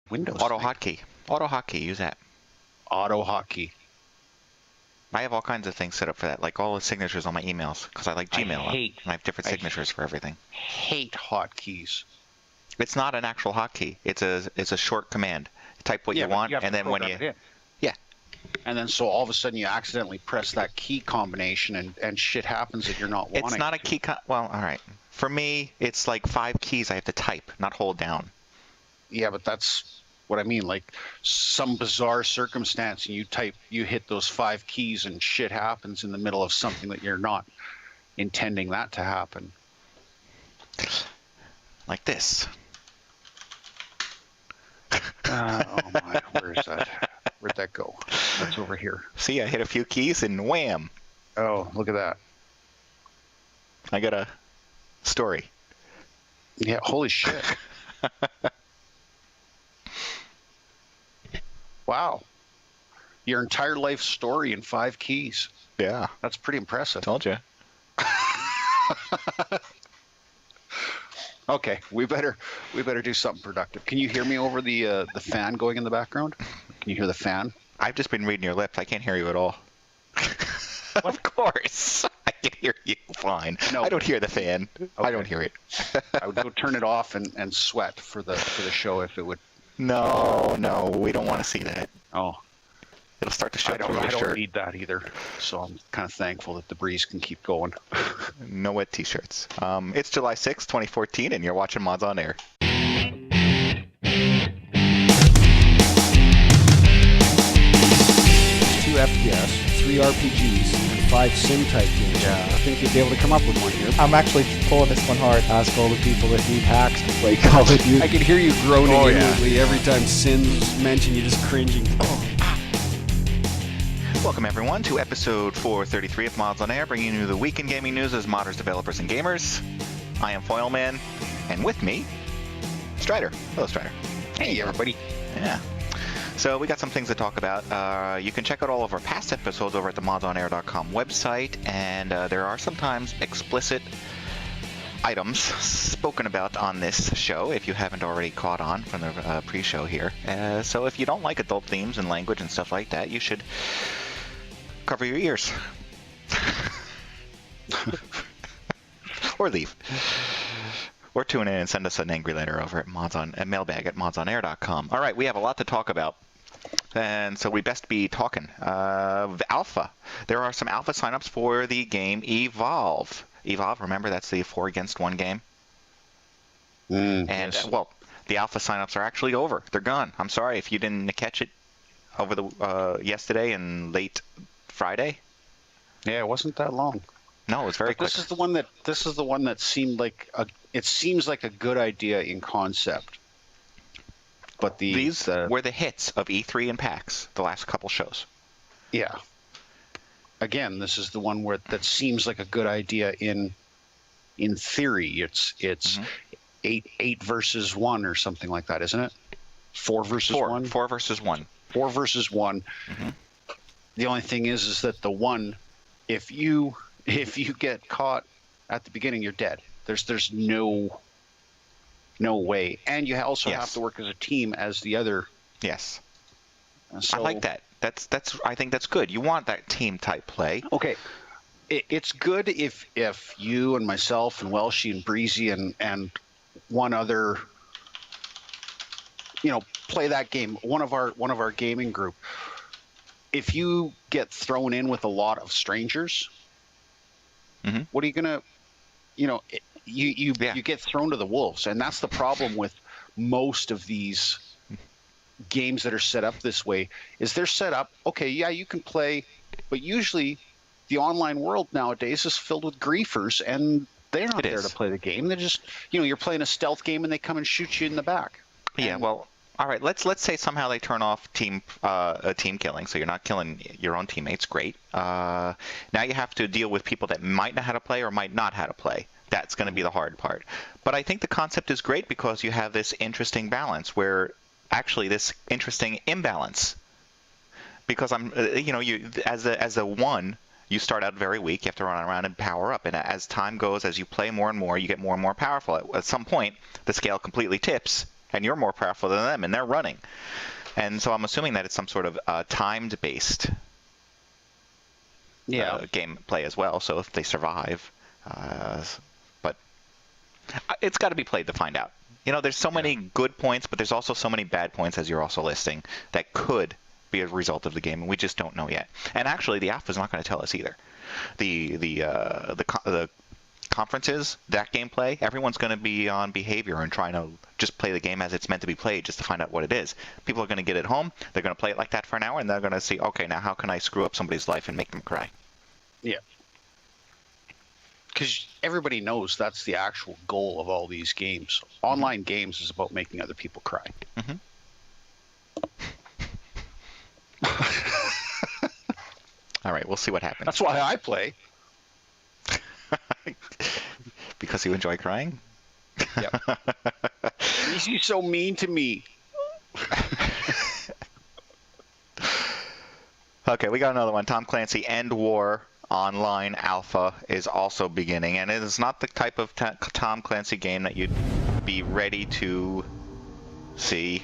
Windows Auto thing? hotkey. Auto hotkey. Use that. Auto hotkey. I have all kinds of things set up for that, like all the signatures on my emails, because I like Gmail, and I have different signatures for everything. Hate hotkeys. It's not an actual hotkey. It's a short command. Type what you want, and then when you and then so all of a sudden you accidentally press that key combination and shit happens that you're not wanting. It's not a key. Well, all right. For me, it's like 5 keys I have to type, not hold down. Yeah, but that's what I mean. Like some bizarre circumstance, and you hit those 5 keys, and shit happens in the middle of something that you're not intending that to happen. Like this. Oh my, where's that? Where'd that go? That's over here. See, I hit a few keys and wham. Oh, look at that. I got a story. Yeah, holy shit. Wow. Your entire life story in 5 keys. Yeah. That's pretty impressive. Told you. Okay, we better do something productive. Can you hear me over the fan going in the background? Can you hear the fan? I've just been reading your lips. I can't hear you at all. Of course. I can hear you fine. No, I don't hear the fan. Okay. I don't hear it. I would go turn it off and sweat for the show if it would. No, we don't want to see that. Oh. It'll start to show through your shirt. I don't need need that either. So I'm kind of thankful that the breeze can keep going. No wet t-shirts. It's July 6, 2014, and you're watching Mods on Air. 2 FPS, 3 RPGs, and 5 sim-type games. Yeah. I think you'd be able to come up with one here. I'm actually pulling this one hard. Ask all the people that need hacks to play Call of Duty. I can hear you groaning inwardly every time Sin's mentioned. You're just cringing. Welcome everyone to episode 433 of Mods on Air, bringing you the week in gaming news as modders, developers, and gamers. I am foyleman, and with me, Stryder. Hello, Stryder. Hey, everybody. Yeah. So we got some things to talk about. You can check out all of our past episodes over at the MODSonair.com website, and there are sometimes explicit items spoken about on this show if you haven't already caught on from the pre-show here. So if you don't like adult themes and language and stuff like that, you should cover your ears. Or leave. Or tune in and send us an angry letter over at mailbag at modsonair.com. All right, we have a lot to talk about. And so we best be talking. Alpha. There are some alpha signups for the game Evolve. Evolve, remember, that's the 4 against 1 game. And, yes. Well, the alpha signups are actually over. They're gone. I'm sorry if you didn't catch it over the yesterday and late Friday. Yeah, it wasn't that long. No, it was very quick. This is the one that seemed like it seems like a good idea in concept. But these were the hits of E3 and PAX the last couple shows. Yeah. Again, this is the one that seems like a good idea in theory. It's 8 versus 1 or something like that, isn't it? 4 versus 1. 4 versus 1. 4 versus 1. Mm-hmm. The only thing is that the one, if you get caught at the beginning, you're dead. There's no way, and you also have to work as a team as the other. Yes. So, I like that. I think that's good. You want that team type play. Okay. It's good if you and myself and Welshie and Breezy and one other, play that game. One of our gaming group. If you get thrown in with a lot of strangers, what are you gonna, you get thrown to the wolves, and that's the problem with most of these games that are set up this way. Is they're set up, okay, yeah, you can play, but usually the online world nowadays is filled with griefers, and they're not there to play the game. They're just, you're playing a stealth game, and they come and shoot you in the back. Yeah, well, all right. Let's say somehow they turn off team killing, so you're not killing your own teammates. Great. Now you have to deal with people that might know how to play or might not how to play. That's going to be the hard part. But I think the concept is great because you have this interesting balance where actually this interesting imbalance. Because you as a 1, you start out very weak. You have to run around and power up. And as time goes, as you play more and more, you get more and more powerful. At some point, the scale completely tips, and you're more powerful than them, and they're running. And so I'm assuming that it's some sort of timed-based gameplay as well. So if they survive, but it's got to be played to find out. You know, there's so many good points, but there's also so many bad points, as you're also listing, that could be a result of the game, and we just don't know yet. And actually, the alpha is not going to tell us either. The conferences, that gameplay, everyone's going to be on behavior and trying to just play the game as it's meant to be played, just to find out what it is. People are going to get it home, they're going to play it like that for an hour, and they're going to see, okay, now how can I screw up somebody's life and make them cry? Yeah. Because everybody knows that's the actual goal of all these games. Online games is about making other people cry. Mm-hmm. All right, we'll see what happens. That's why I play. Because you enjoy crying? Yep. He's so mean to me. Okay, we got another one. Tom Clancy End War Online Alpha is also beginning, and it is not the type of Tom Clancy game that you'd be ready to see.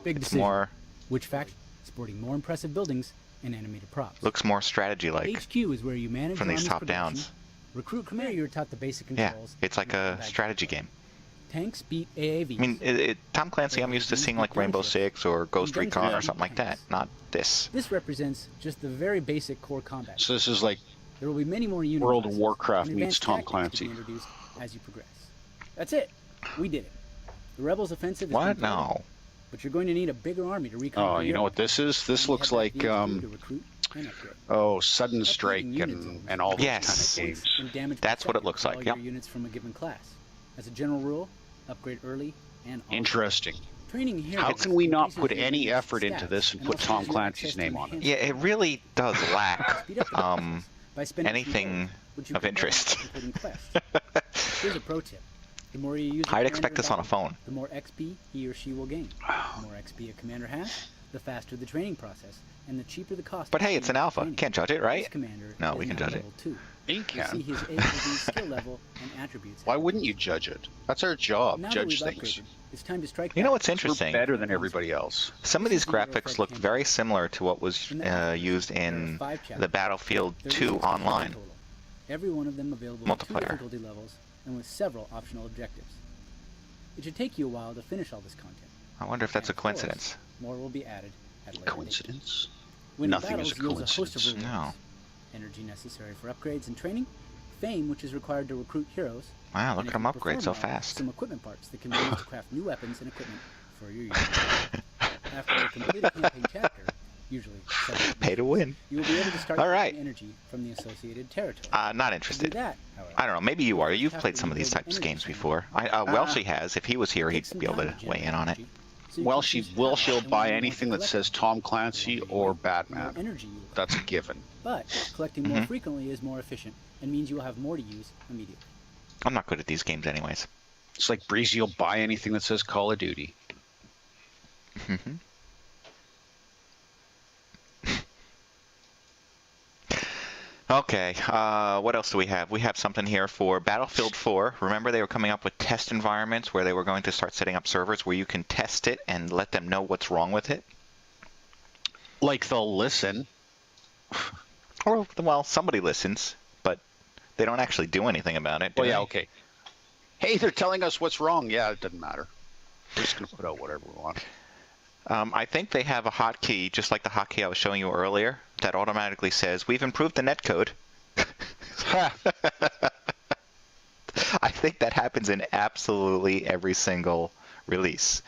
Big It's decision. more, Which faction sporting more impressive buildings and animated props? looks more strategy-like HQ is where you manage from your these army's production. top-downs. Recruit commander, you're taught the basic Yeah, controls. it's like a strategy game. Tanks beat AAVs. I mean, Tom Clancy, I'm used to seeing like Rainbow Six or Ghost Recon or something like that, not this. This represents just the very basic core combat. So this is like There will be many more unit World of classes Warcraft and meets advanced Tom tactics Clancy. to be introduced as you progress. That's it. We did it. The Rebels' offensive is What? completed, No. but you're going to need a bigger army to reconquer Oh, you know what this is? This looks like Sudden Strike and all those Yes. kind of games. That's what it looks like, Yep. yep. Units from a given class. As a general rule, upgrade early and often. Interesting. Training here How can we not increases put your any unit's effort into stats this and and put also Tom gives you Clancy's access to name on it? enhanced Yeah, it really does lack Speed up the process by spending some anything gold, which you of can interest. earn by completing quests. Here's a pro tip. The more you use a I'd commander expect this on a battle, phone. the more XP he or she will gain. The more XP a commander has, the faster the training process, and the cheaper the cost. But of hey, it's an alpha. training. Can't judge it, right? This commander No, is we can now judge it. level 2. You You can. see his AAV skill level and attributes. Why wouldn't you judge it? That's our job, Now that judge we've things. upgraded, it's time to strike You know back. what's interesting? We're better than everybody else. Some of these graphics look very similar to what was used in the Battlefield 2 Online. Every one of them available with 2 multiplayer. difficulty levels and with several optional objectives. It should take you a while to finish all this content. I wonder if that's a And of course, coincidence. more will be added at a later date. Coincidence? Winning Nothing is battles a yields a host of coincidence. rewards. No. Energy necessary for upgrades and training, fame which is required to recruit heroes. Wow, and look if at them you upgrade perform so well, fast. Some equipment parts that can be used to craft new weapons and equipment for your unit. After a completed campaign chapter, usually 7 Pay to win. you will be able to start All collecting right. energy from the associated territory. Not To do interested. that, however, I don't know. Maybe you are. You've have played to some of these rebuild types of energy games channels. before. Welshie has. If he was here, he'd Take some be able time to to weigh generate in on it. energy, so you Well, can choose will how she'll and when buy you want anything to that collect says it. Tom Clancy The or more Batman. energy you will That's a given. But collecting more frequently is more efficient and means you will have more to use immediately. I'm not good at these games anyways. It's like Breezy will buy anything that says Call of Duty. Mhm. Okay, what else do we have? We have something here for Battlefield 4. Remember they were coming up with test environments where they were going to start setting up servers where you can test it and let them know what's wrong with it? Like they'll listen. Or, well, somebody listens, but they don't actually do anything about it. do Well, yeah, they? okay. Hey, they're telling us what's wrong. Yeah, it doesn't matter. We're just going to put out whatever we want. I think they have a hotkey, just like the hotkey I was showing you earlier, that automatically says, we've improved the netcode. I think that happens in absolutely every single release.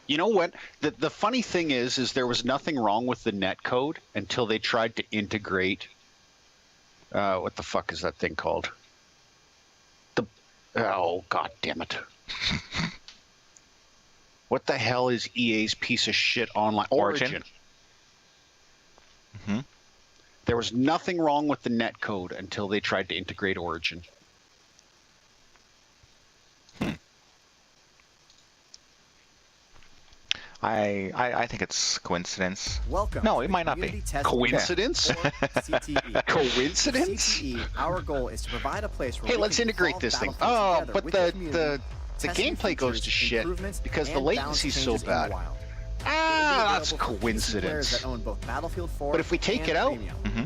You know what? The funny thing is there was nothing wrong with the netcode until they tried to integrate. What the fuck is that thing called? Oh, god damn it. What the hell is EA's piece of shit online? Origin. Mm-hmm. There was nothing wrong with the netcode until they tried to integrate Origin. I think it's coincidence. Welcome. No, to it the might not be. Community Test Coincidence? Or CTE. Coincidence? CTE, our goal is to provide a place where Hey, we let's can integrate resolve this thing. battlefields Oh, together but with the community the gameplay goes to shit because the latency's so bad. That's coincidence. But if we take it out,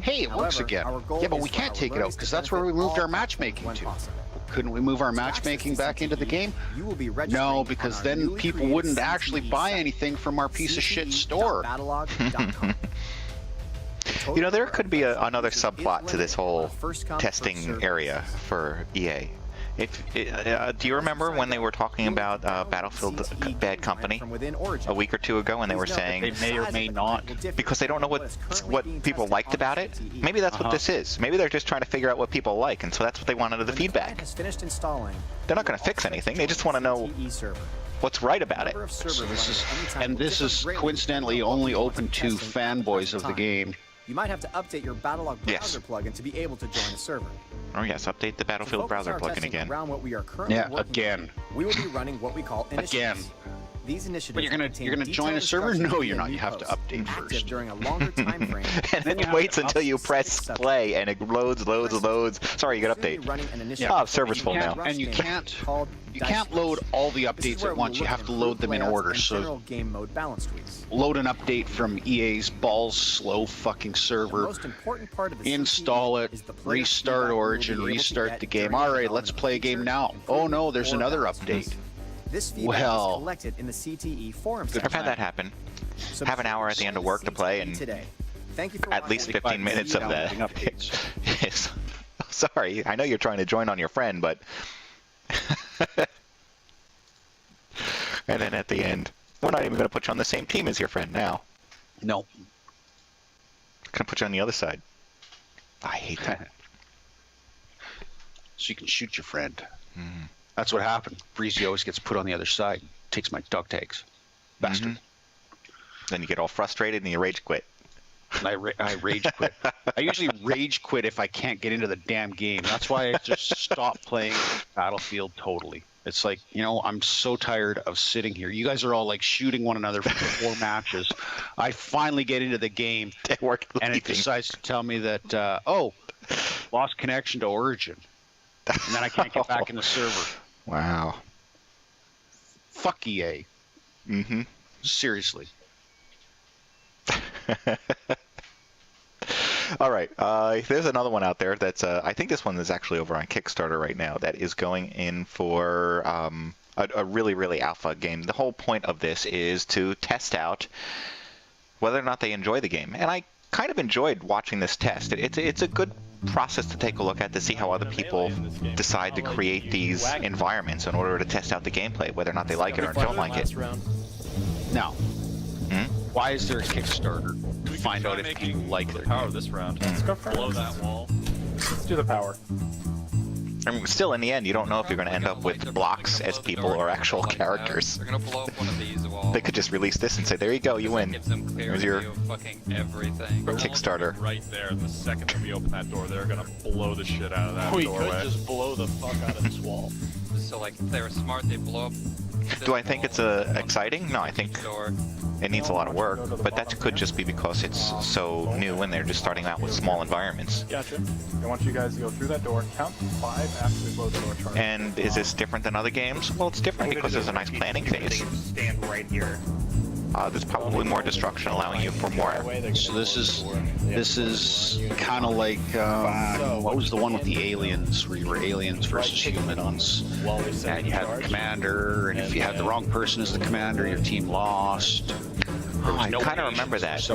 hey, it works again. Yeah, but we can't take it out because that's where we moved our matchmaking to. Couldn't we move our matchmaking back into the game? No, because then people wouldn't actually buy anything from our piece of shit store. You know, there could be another subplot to this whole testing area for EA. Do you remember when they were talking about Battlefield Bad Company a week or two ago, and they were saying they may or may not, because they don't know what people liked about it? Maybe that's what this is. Maybe they're just trying to figure out what people like, and so that's what they wanted of the feedback. They're not going to fix anything. They just want to know what's right about it. So this is coincidentally only open to fanboys of the game. You might have to update your Battlelog browser plugin to be able to join the server. Oh yes, update the Battlefield browser plugin again. What we are currently again. We will be running what we call initiatives. Again. These initiatives. But you're gonna join a server? No, you're not. You have to update first. During a longer time frame. And then it waits until you press play, and it loads. Sorry, you got to update. Oh, server's full now. And you can't load all the updates at once. You have to load them in order. So load an update from EA's balls slow fucking server. Install it. Restart Origin. Restart the game. All right, let's play a game now. Oh no, there's another update. This feedback is collected in the CTE forum. I've had that happen. Have an hour at the end of work to play, and at least 15 minutes of that. Yes. Sorry, I know you're trying to join on your friend, but and then at the end, we're not even going to put you on the same team as your friend now. No. Gonna put you on the other side. I hate that. So you can shoot your friend. That's what happened. Breezy always gets put on the other side. Takes my dog tags. Bastard. Then you get all frustrated and you rage quit. I rage quit. I usually rage quit if I can't get into the damn game. That's why I just stop playing Battlefield totally. It's like, you know, I'm so tired of sitting here. You guys are all like shooting one another for 4 matches. I finally get into the game, and it decides to tell me that, lost connection to Origin. And then I can't get back in the server. Wow. Fuck EA. Seriously. All right. There's another one out there that's, I think this one is actually over on Kickstarter right now, that is going in for a really, really alpha game. The whole point of this is to test out whether or not they enjoy the game. And I kind of enjoyed watching this test. It's a good process to take a look at to see how other people decide to create these environments in order to test out the gameplay, whether or not they like it or don't like it. Now, why is there a Kickstarter to find out if you like the power this round? Let's go below that wall. Let's do the power. I mean, still, in the end, you don't know if you're going to end up with blocks as people or actual characters. They're going to blow up one of these walls. They could just release this and say, there you go, you win. Here's your fucking everything. Kickstarter. Right there, the second that we open that door, they're going to blow the shit out of that doorway. We could just blow the fuck out of this wall. So, like, if they were smart, they'd blow up. Do I think it's exciting? No, I think it needs a lot of work, but that could just be because it's so new and they're just starting out with small environments. Gotcha. I want you guys to go through that door, count 5 after we blow the door charge. And is this different than other games? Well, it's different because there's a nice planning phase. Stand right here. There's probably more destruction, allowing you for more. So this is kind of like what was the one with the aliens, where you were aliens versus humans, and you had the commander, and if you had the wrong person as the commander, your team lost. I kind of remember that.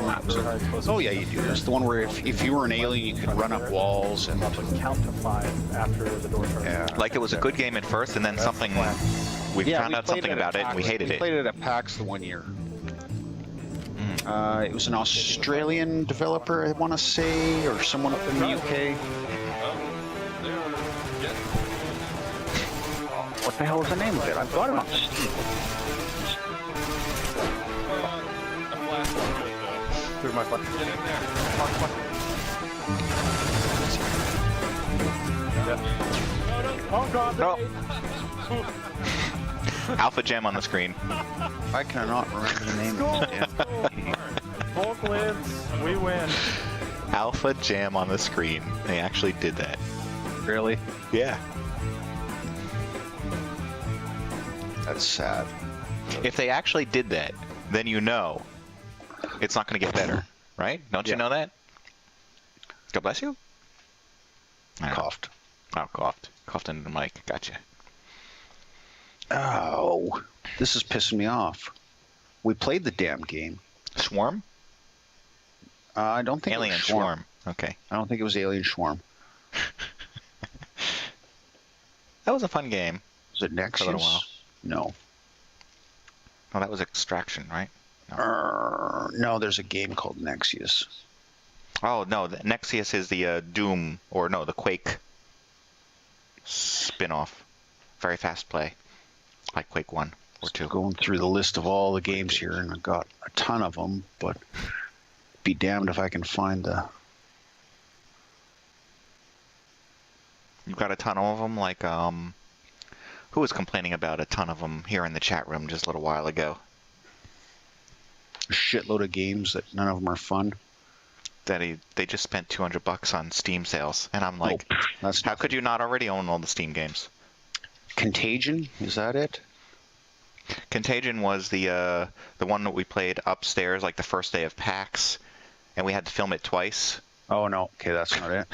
Oh yeah, you do. It's the one where if you were an alien, you could run up walls and count to 5 after the door charge. Yeah. Like it was a good game at first, and then something we found out something about it, and we hated it. We played it at PAX the one year. It was an Australian developer, I want to say, or someone up in the UK. What the hell is the name of it? I've got it on Steam. Through my butt. Get in there. Oh god, no. Alpha Gem on the screen. I cannot remember the name of it. Volk wins. We win. Alpha Jam on the screen. They actually did that. Really? Yeah. That's sad. If they actually did that, then you know it's not going to get better, right? Don't you know that? God bless you. Coughed. Oh, coughed. Coughed into the mic. Gotcha. Oh, this is pissing me off. We played the damn game. Swarm? I don't think Alien it was Swarm. Okay. I don't think it was Alien Swarm. That was a fun game. Was it Nexus? For a little while. No. Oh, that was Extraction, right? No, there's a game called Nexus. Oh, no, the Nexus is the Doom, or no, the Quake spin-off. Very fast play, like Quake 1 or 2. Going through the list of all the games here, and I've got a ton of them, but be damned if I can find the... You've got a ton of them, like, who was complaining about a ton of them here in the chat room just a little while ago? A shitload of games that none of them are fun. That they just spent $200 on Steam sales, and I'm like, how could you not already own all the Steam games? Contagion, is that it? Contagion was the one that we played upstairs, like the first day of PAX, and we had to film it twice. Oh no, okay, that's not it.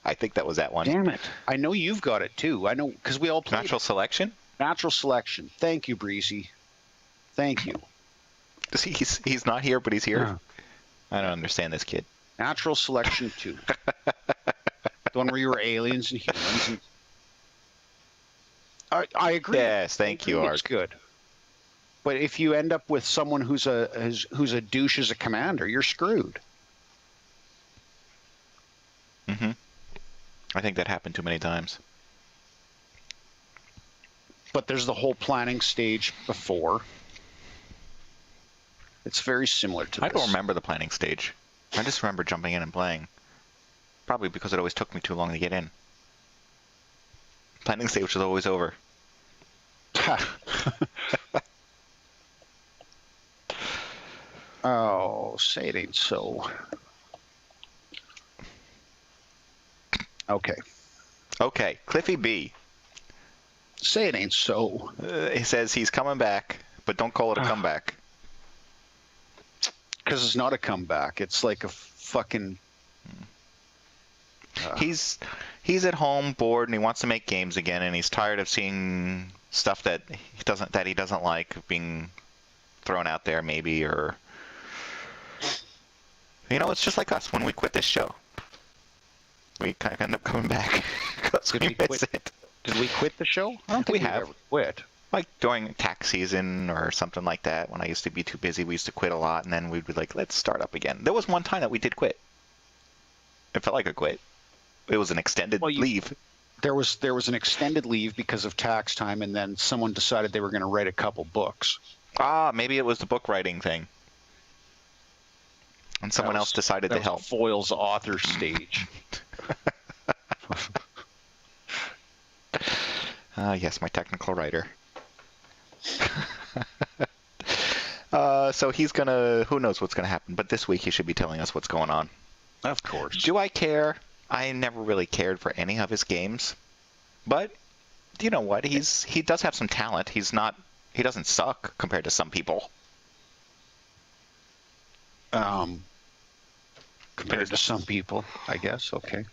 I think that was that one. Damn it! I know you've got it too. I know because we all played. Natural Selection. Natural Selection. Thank you, Breezy. Thank you. He's not here, but he's here. Yeah. I don't understand this kid. Natural Selection 2. The one where you were aliens and humans. And... I agree. Yes, thank you, Art. It's good. But if you end up with someone who's a douche as a commander, you're screwed. Mm-hmm. I think that happened too many times. But there's the whole planning stage before. It's very similar to this. I don't remember the planning stage. I just remember jumping in and playing. Probably because it always took me too long to get in. Planning stage was always over. Oh, say it ain't so. Okay. Okay, Cliffy B. Say it ain't so. He says he's coming back, but don't call it a comeback. Because it's not a comeback. It's like a fucking... He's at home, bored, and he wants to make games again, and he's tired of seeing stuff that he doesn't like being thrown out there, maybe, or... You know, it's just like us when we quit this show. We kind of end up coming back because we miss it. Did we quit the show? I don't think we have. Ever quit. Like during tax season or something like that, when I used to be too busy, we used to quit a lot, and then we'd be like, let's start up again. There was one time that we did quit. It felt like a quit. It was an extended leave. There was an extended leave because of tax time, and then someone decided they were going to write a couple books. Ah, maybe it was the book writing thing. And someone else decided to help. Foyle's author stage. Yes, my technical writer. So he's gonna, who knows what's gonna happen, but this week he should be telling us what's going on. Of course. Do I care? I never really cared for any of his games, but you know what? He does have some talent. He doesn't suck compared to some people. Compared to some people, I guess. Okay.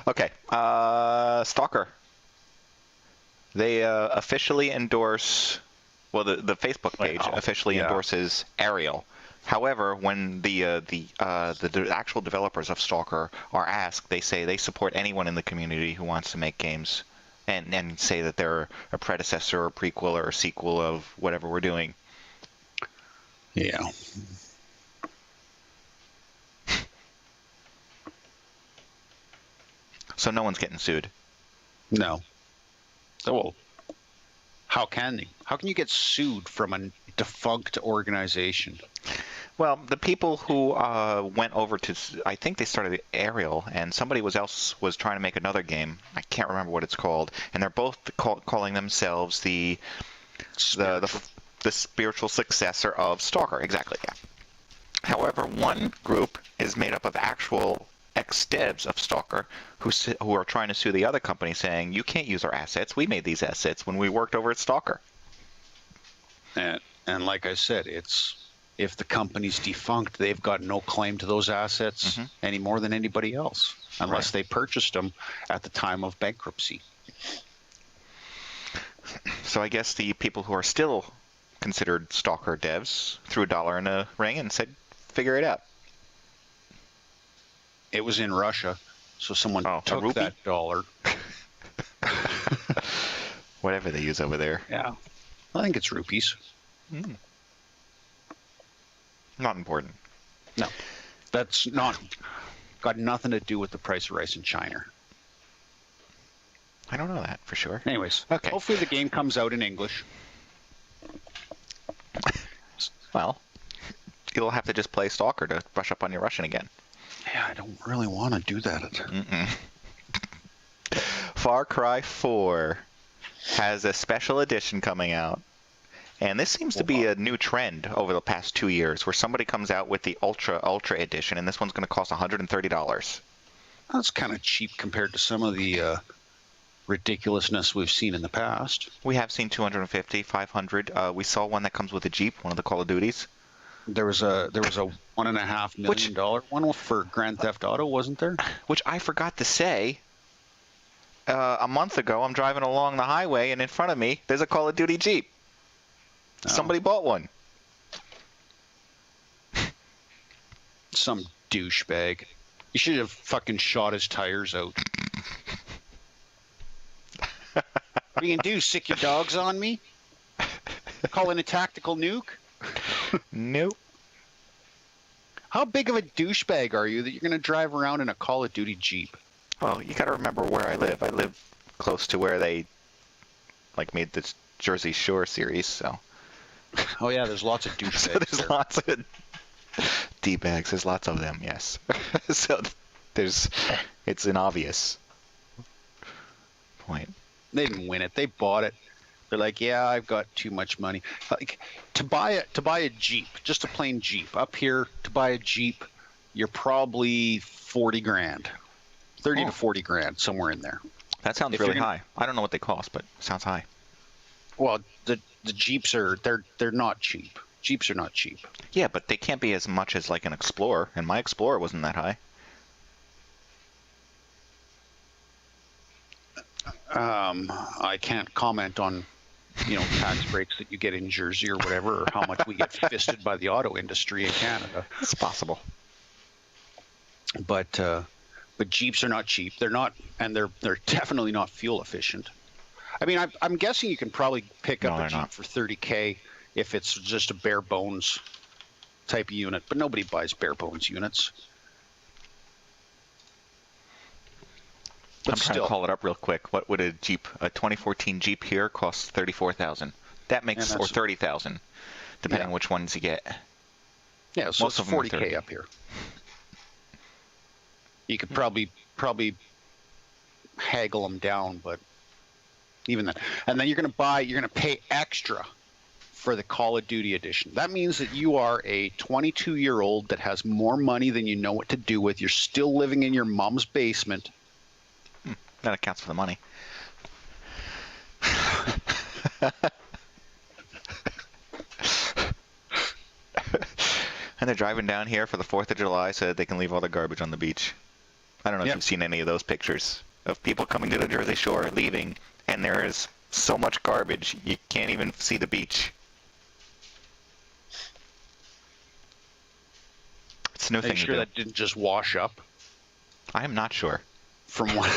Okay. Stalker. They officially endorse. Well, the Facebook page officially endorses Ariel. However, when the actual developers of Stalker are asked, they say they support anyone in the community who wants to make games, and say that they're a predecessor or prequel or a sequel of whatever we're doing. Yeah. So no one's getting sued. No. Well, how can they? How can you get sued from a defunct organization? Well, the people who went over to, I think they started Ariel, and somebody else was trying to make another game. I can't remember what it's called, and they're both calling themselves the spiritual successor of Stalker. Exactly. Yeah. However, one group is made up of actual ex-devs of Stalker who are trying to sue the other company, saying you can't use our assets. We made these assets when we worked over at Stalker. And like I said, if the company's defunct, they've got no claim to those assets any more than anybody else, unless they purchased them at the time of bankruptcy. So I guess the people who are still considered Stalker devs threw $1 in a ring and said, figure it out. It was in Russia, so someone took that $1. Whatever they use over there. Yeah. I think it's rupees. Not important. No. That's got nothing to do with the price of rice in China. I don't know that for sure. Anyways, okay. Hopefully the game comes out in English. Well, you'll have to just play Stalker to brush up on your Russian again. Yeah, I don't really want to do that. Far Cry 4 has a special edition coming out. And this seems to be a new trend over the past 2 years, where somebody comes out with the Ultra edition, and this one's going to cost $130. That's kind of cheap compared to some of the ridiculousness we've seen in the past. We have seen 250, 500. We saw one that comes with a Jeep, one of the Call of Duties. There was a $1.5 million one for Grand Theft Auto, wasn't there? Which I forgot to say. A month ago, I'm driving along the highway, and in front of me, there's a Call of Duty Jeep. Oh. Somebody bought one. Some douchebag. You should have fucking shot his tires out. What are you gonna do? Sick your dogs on me? Call in a tactical nuke? Nope. How big of a douchebag are you that you're gonna drive around in a Call of Duty Jeep? Well, you gotta remember where I live. I live close to where they made this Jersey Shore series, so. Oh yeah, there's lots of douchebags. So there's lots of D-bags. There's lots of them, yes. So it's an obvious point. They didn't win it. They bought it. They're like, yeah, I've got too much money. Like to buy a Jeep, just a plain Jeep. Up here, to buy a Jeep, you're probably 40 grand, 30 to 40 grand, somewhere in there. That sounds really high. I don't know what they cost, but it sounds high. Well, the Jeeps are they're not cheap. Jeeps are not cheap. Yeah, but they can't be as much as like an Explorer, and my Explorer wasn't that high. I can't comment on, tax breaks that you get in Jersey or whatever, or how much we get fisted by the auto industry in Canada. It's possible. But Jeeps are not cheap. They're not, and they're definitely not fuel efficient. I mean, I'm guessing you can probably pick up a Jeep for $30K if it's just a bare bones type of unit, but nobody buys bare bones units. But I'm trying to call it up real quick. What would a 2014 Jeep here cost? $34,000. That makes, or $30,000, depending on which ones you get. Yeah, so most it's of 40K up here. You could probably haggle them down, but even then. And then you're going to pay extra for the Call of Duty edition. That means that you are a 22-year-old that has more money than you know what to do with. You're still living in your mom's basement. That accounts for the money. And they're driving down here for the 4th of July so that they can leave all the garbage on the beach. I don't know if you've seen any of those pictures of people coming to the Jersey Shore, leaving, and there is so much garbage you can't even see the beach. It's a new thing to do. Sure that didn't just wash up? I am not sure. From what?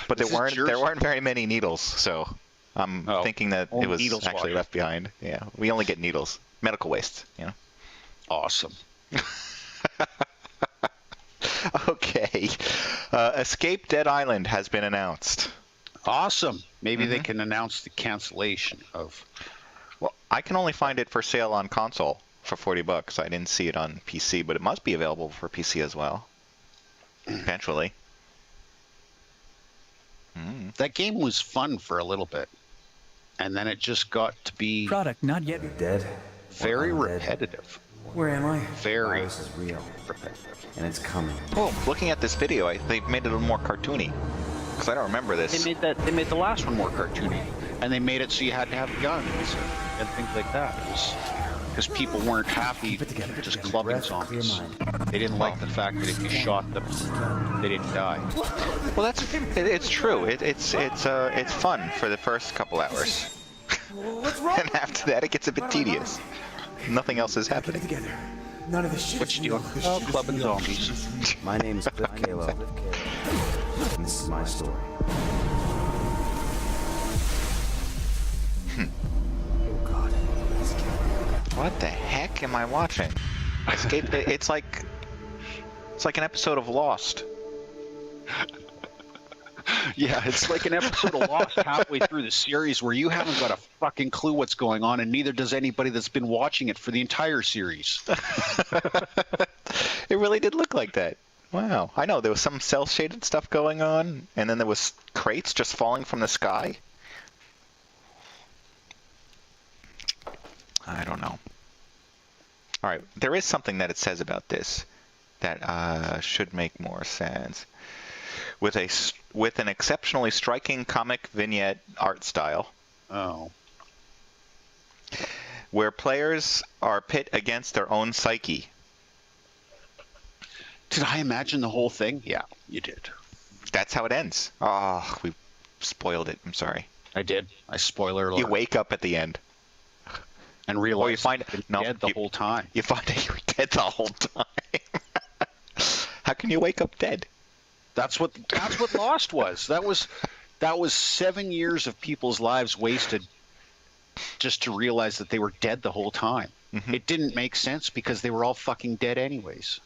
But there weren't very many needles, so I'm thinking that it was actually left behind. Yeah, we only get needles, medical waste. Awesome. Okay, Escape Dead Island has been announced. Awesome. Maybe they can announce the cancellation of. Well, I can only find it for sale on console for $40. I didn't see it on PC, but it must be available for PC as well. Eventually. That game was fun for a little bit, and then it just got to be product not yet dead. Very repetitive. Where am I? Very. This is real. And it's coming. Oh, looking at this video, they made it a little more cartoony. Because I don't remember this. They made the last one more cartoony, and they made it so you had to have guns and things like that. Because people weren't happy just clubbing zombies. They didn't like the fact that if you shot them, they didn't die. Well, it's true. It's fun for the first couple hours, and after that it gets a bit tedious. Nothing else is happening. None of this shit. What you doing? Oh, clubbing zombies. My name's Cliff Kalo. And this is my story. Oh God. What the heck am I watching? Escape. It's like an episode of Lost. Yeah, it's like an episode of Lost halfway through the series where you haven't got a fucking clue what's going on, and neither does anybody that's been watching it for the entire series. It really did look like that. Wow. I know, there was some cel-shaded stuff going on, and then there was crates just falling from the sky. I don't know. All right, there is something that it says about this that should make more sense. With an exceptionally striking comic vignette art style. Oh. Where players are pit against their own psyche. Did I imagine the whole thing? Yeah, you did. That's how it ends. Oh, we spoiled it. I'm sorry. I did. I spoiler alert. You wake up at the end. And realize or you find you're dead the whole time. You find out you're dead the whole time. How can you wake up dead? That's what Lost was. That was 7 years of people's lives wasted just to realize that they were dead the whole time. Mm-hmm. It didn't make sense because they were all fucking dead anyways.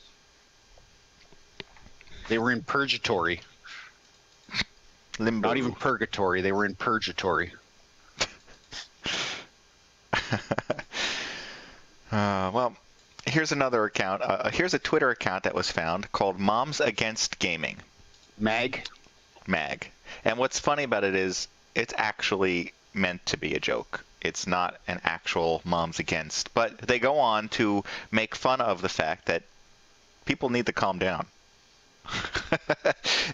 They were in purgatory. Limbo. Not even purgatory. They were in purgatory. Well, here's another account. Here's a Twitter account that was found called Moms Against Gaming. Mag. And what's funny about it is it's actually meant to be a joke. It's not an actual Moms Against. But they go on to make fun of the fact that people need to calm down.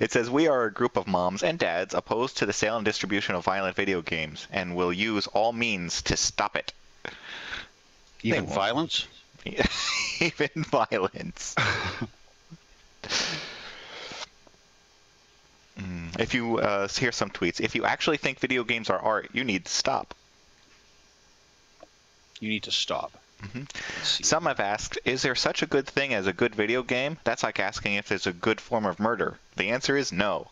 It says, we are a group of moms and dads opposed to the sale and distribution of violent video games and will use all means to stop it. Even violence? Even violence. If you here's some tweets. If you actually think video games are art, you need to stop. You need to stop. Mm-hmm. Some have asked, is there such a good thing as a good video game? That's like asking if there's a good form of murder. The answer is no.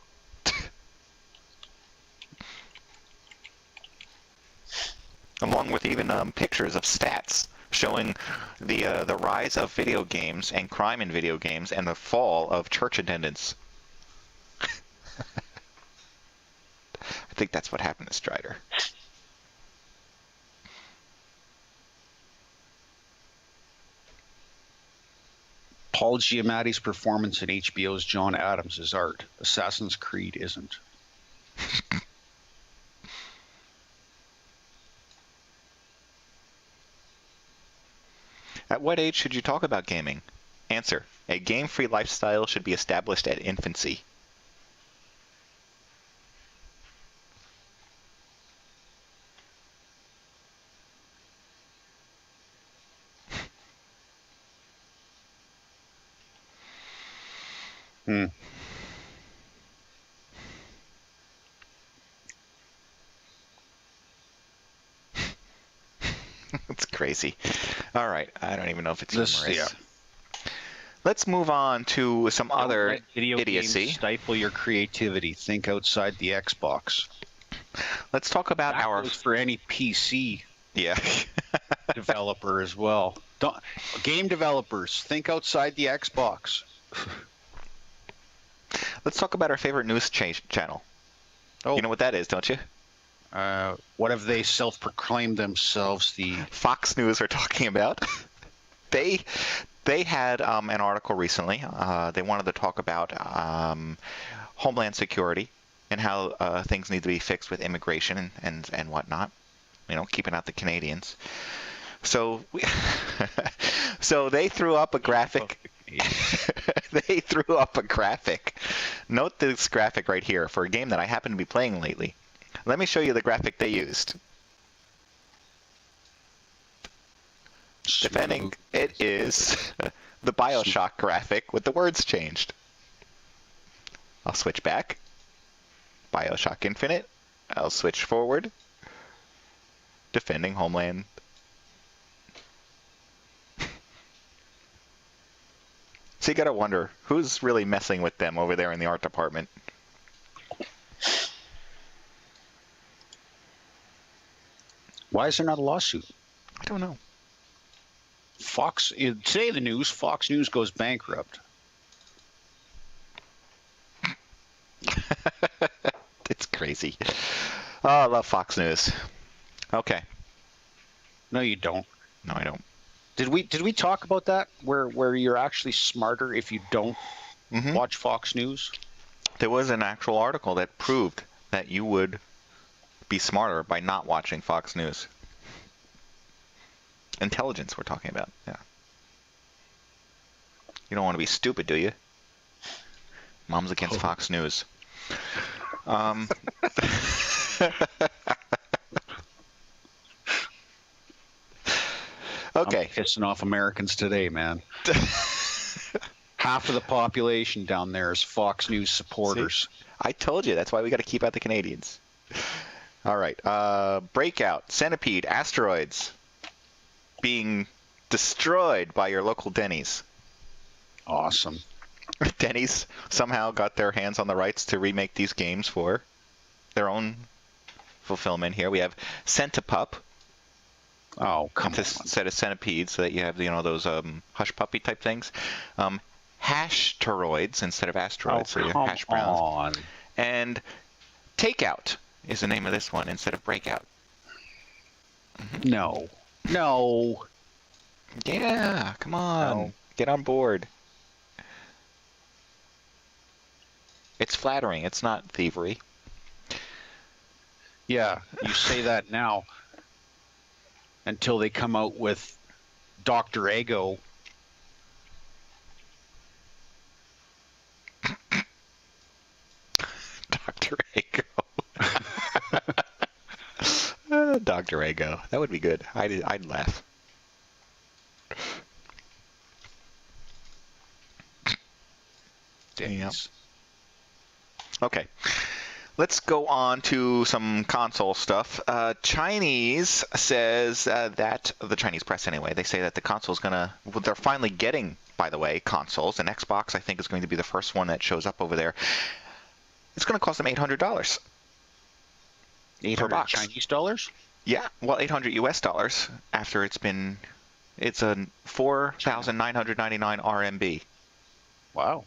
Along with even pictures of stats showing the rise of video games and crime in video games and the fall of church attendance. I think that's what happened to Stryder. Paul Giamatti's performance in HBO's John Adams is art. Assassin's Creed isn't. At what age should you talk about gaming? Answer: a game-free lifestyle should be established at infancy. It's crazy. All right, I don't even know if it's humorous. Yeah. Let's move on to some other video idiocy. Games stifle your creativity. Think outside the Xbox. Let's talk about that goes for any PC developer as well. Game developers, think outside the Xbox. Let's talk about our favorite news channel. Oh. You know what that is, don't you? What have they self-proclaimed themselves? The Fox News are talking about. They had an article recently. They wanted to talk about Homeland Security and how things need to be fixed with immigration and whatnot. You know, keeping out the Canadians. So so they threw up a graphic. They threw up a graphic. Note this graphic right here for a game that I happen to be playing lately. Let me show you the graphic they used. Defending, it is the BioShock graphic with the words changed. I'll switch back. BioShock Infinite. I'll switch forward. Defending Homeland. So you gotta wonder, who's really messing with them over there in the art department? Why is there not a lawsuit? I don't know. Today the news, Fox News goes bankrupt. It's crazy. Oh, I love Fox News. Okay. No, you don't. No, I don't. Did we talk about that? Where you're actually smarter if you don't watch Fox News? There was an actual article that proved that you would be smarter by not watching Fox News. Intelligence we're talking about. Yeah. You don't want to be stupid, do you? Mom's against Fox News. Okay. I'm pissing off Americans today, man. Half of the population down there is Fox News supporters. See? I told you. That's why we got to keep out the Canadians. All right. Breakout. Centipede. Asteroids. Being destroyed by your local Denny's. Awesome. Denny's somehow got their hands on the rights to remake these games for their own fulfillment here. We have Centipup. Oh, come on. Instead of centipedes, so that you have, those hush puppy type things. Hashtaroids instead of asteroids, so you have hash browns. On. And Takeout is the name of this one instead of Breakout. No. Yeah, come on. No. Get on board. It's flattering. It's not thievery. Yeah, you say that now until they come out with Dr. Ego. Dr. Ego. Dr. Ego. That would be good. I'd laugh. Denny's. Okay. Let's go on to some console stuff. Chinese says that, the Chinese press anyway, they say that the console is they're finally getting, by the way, consoles. And Xbox, I think, is going to be the first one that shows up over there. It's going to cost them $800. 800 Chinese dollars? Yeah, well, 800 US dollars after it's a 4,999 RMB. Wow.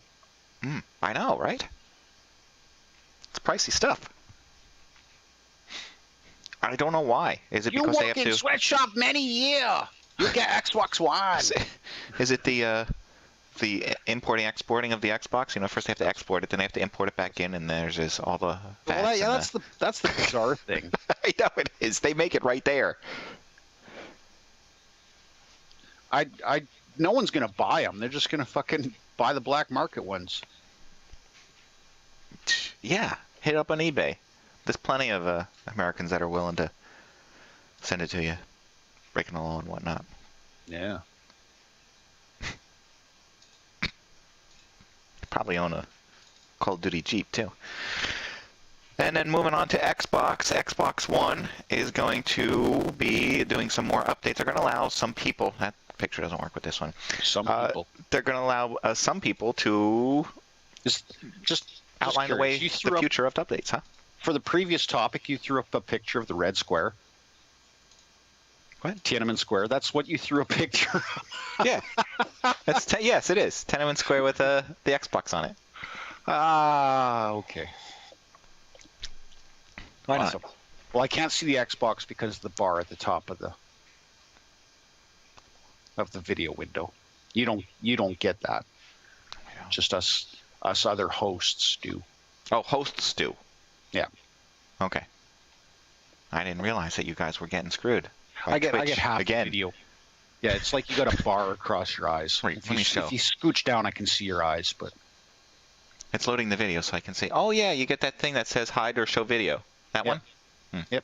I know, right? It's pricey stuff. I don't know why. Is it because they have to... You work in sweatshop many year. You get Xbox One. Is it the importing, exporting of the Xbox? First they have to export it, then they have to import it back in, and there's all the... Well, yeah, that's the bizarre thing. I know it is. They make it right there. No one's gonna buy them. They're just gonna fucking buy the black market ones. Yeah, hit it up on eBay. There's plenty of Americans that are willing to send it to you, breaking the law and whatnot. Yeah. Probably own a Call of Duty Jeep too. And then moving on to Xbox. Xbox One is going to be doing some more updates. They're going to allow some people. That picture doesn't work with this one. Some people. They're going to allow some people to just outline the way, the future of updates, huh? For the previous topic, you threw up a picture of the Red Square. What? Tiananmen Square. That's what you threw a picture of. Yeah. Yes, it is. Tiananmen Square with the Xbox on it. Okay. Why not? Well, I can't see the Xbox because of the bar at the top of the video window. You don't get that. Yeah. Just us other hosts do. Oh, hosts do. Yeah. Okay. I didn't realize that you guys were getting screwed. I get half again. the video. Yeah, it's like you got a bar across your eyes. Right, let me show. If you scooch down, I can see your eyes, but it's loading the video, so I can say, oh yeah, you get that thing that says hide or show video. That one? Yep.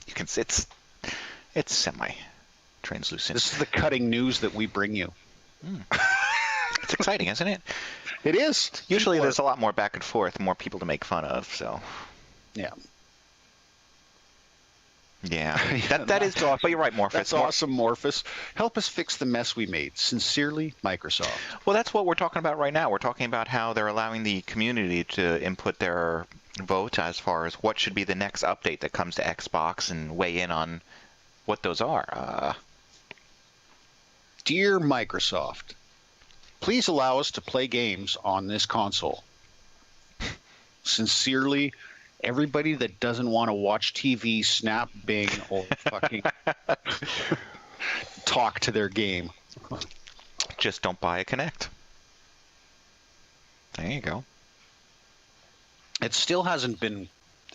You can. It's semi-translucent. This is the cutting news that we bring you. It's exciting, isn't it? It is. Usually there's a lot more back and forth, more people to make fun of, so. Yeah. Yeah, that is awesome. But you're right, Morphus. That's awesome, Morphus. Help us fix the mess we made. Sincerely, Microsoft. Well, that's what we're talking about right now. We're talking about how they're allowing the community to input their vote as far as what should be the next update that comes to Xbox and weigh in on what those are. Dear Microsoft, please allow us to play games on this console. Sincerely, everybody that doesn't want to watch TV, snap, Bing, or fucking talk to their game. Just don't buy a Kinect. There you go. It still hasn't been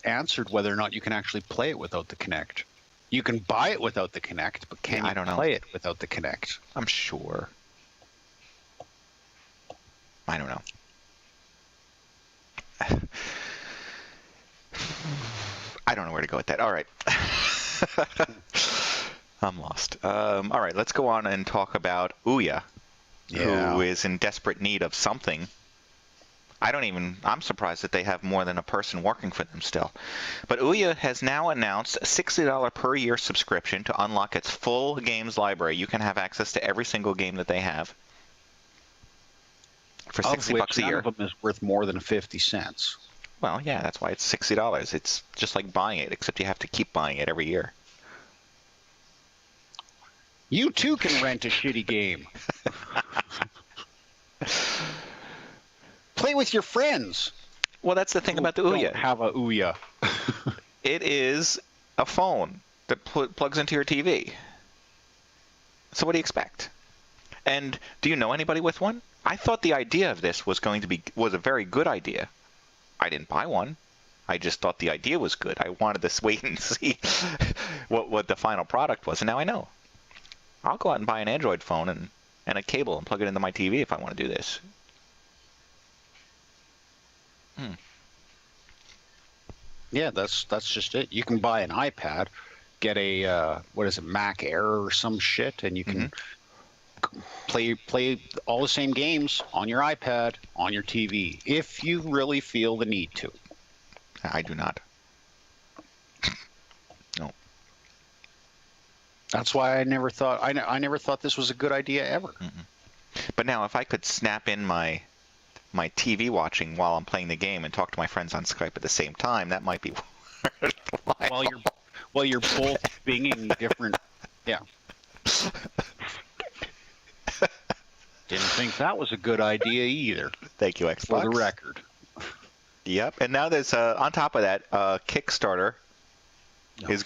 answered whether or not you can actually play it without the Kinect. You can buy it without the Kinect, but can you play it without the Kinect? I'm sure. I don't know. I don't know where to go with that. All right. I'm lost. All right, let's go on and talk about Ouya, who is in desperate need of something. I'm surprised that they have more than a person working for them still. But Ouya has now announced a $60 per year subscription to unlock its full games library. You can have access to every single game that they have for $60 a year. None of them is worth more than 50 cents. Well, yeah, that's why it's $60. It's just like buying it, except you have to keep buying it every year. You too can rent a shitty game. Play with your friends. Well, that's the thing about the Ouya. Don't have a Ouya. It is a phone that plugs into your TV. So what do you expect? And do you know anybody with one? I thought the idea of this was a very good idea. I didn't buy one. I just thought the idea was good. I wanted to wait and see what the final product was, and now I know. I'll go out and buy an Android phone and a cable and plug it into my TV if I want to do this. Yeah, that's just it. You can buy an iPad, get a Mac Air or some shit, and you can play all the same games on your iPad, on your TV, if you really feel the need to. I do not. No. That's why I never thought this was a good idea ever. But now, if I could snap in my TV watching while I'm playing the game and talk to my friends on Skype at the same time, that might be worthwhile. While you're both binging different. Yeah. Didn't think that was a good idea either. Thank you, Xbox. For the record. Yep. And now there's on top of that, Kickstarter has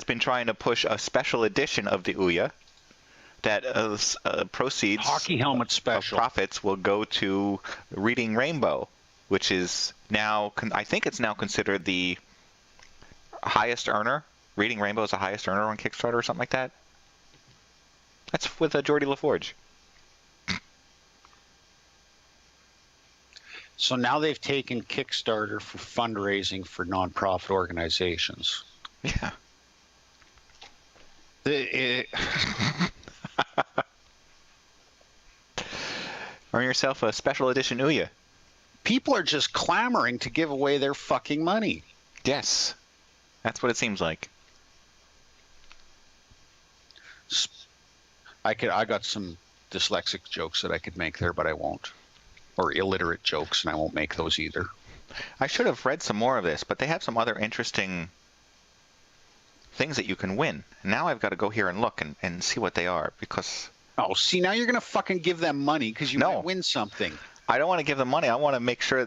been trying to push a special edition of the Ouya that proceeds hockey helmet special profits will go to Reading Rainbow, which is now I think it's now considered the highest earner. Reading Rainbow is the highest earner on Kickstarter or something like that. That's with Geordie LaForge. So now they've taken Kickstarter for fundraising for nonprofit organizations. Yeah. Earn yourself a special edition Ouya. People are just clamoring to give away their fucking money. Yes. That's what it seems like. I got some dyslexic jokes that I could make there, but I won't. Or illiterate jokes, and I won't make those either. I should have read some more of this, but they have some other interesting things that you can win. Now I've got to go here and look and see what they are, because... Oh, see, now you're going to fucking give them money because you might win something. I don't want to give them money. I want to make sure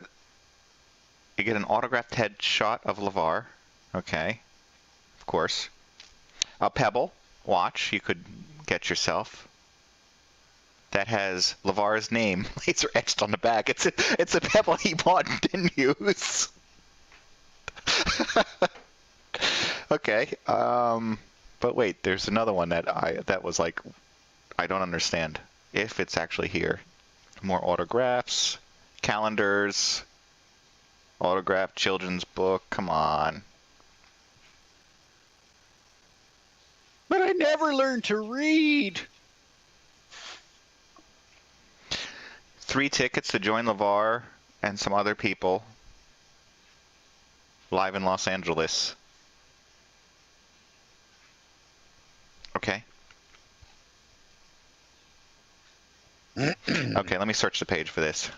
you get an autographed headshot of LeVar. Okay. Of course. A Pebble watch you could get yourself. That has LeVar's name laser etched on the back. It's a Pebble he bought and didn't use. A Okay. But wait, there's another one that was like, I don't understand if it's actually here. More autographs, calendars, autograph, children's book. Come on. But I never learned to read. 3 tickets to join LeVar and some other people live in Los Angeles. Okay. Okay, let me search the page for this.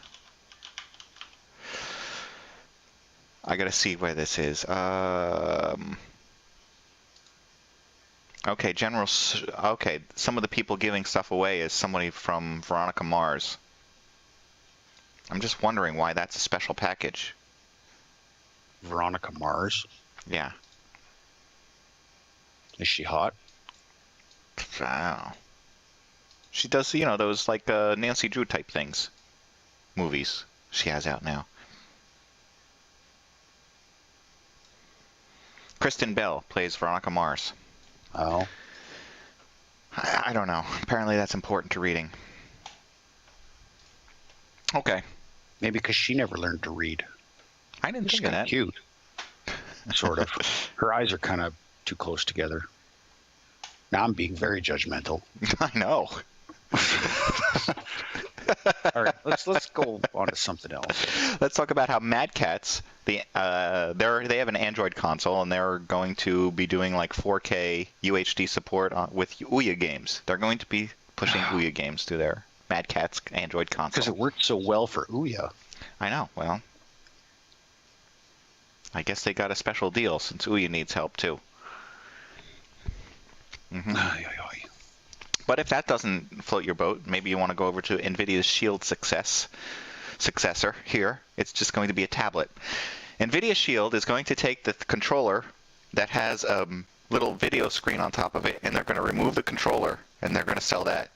I gotta see where this is. Okay, okay, some of the people giving stuff away is somebody from Veronica Mars. I'm just wondering why that's a special package. Veronica Mars? Yeah. Is she hot? Wow. She does, you know, those like Nancy Drew type things. Movies she has out now. Kristen Bell plays Veronica Mars. Oh. I don't know. Apparently that's important to reading. Okay. Maybe because she never learned to read. I didn't think of that. Cute. Sort of. Her eyes are kind of too close together. Now I'm being very judgmental. I know. All right, let's go on to something else. Let's talk about how Mad Catz, they have an Android console, and they're going to be doing like 4K UHD support with Ouya games. They're going to be pushing Ouya games to their Mad Catz Android console. Because it worked so well for Ouya. I know. Well, I guess they got a special deal since Ouya needs help too. Mm-hmm. But if that doesn't float your boat, maybe you want to go over to NVIDIA's Shield successor here. It's just going to be a tablet. NVIDIA Shield is going to take the controller that has a little video screen on top of it, and they're going to remove the controller, and they're going to sell that.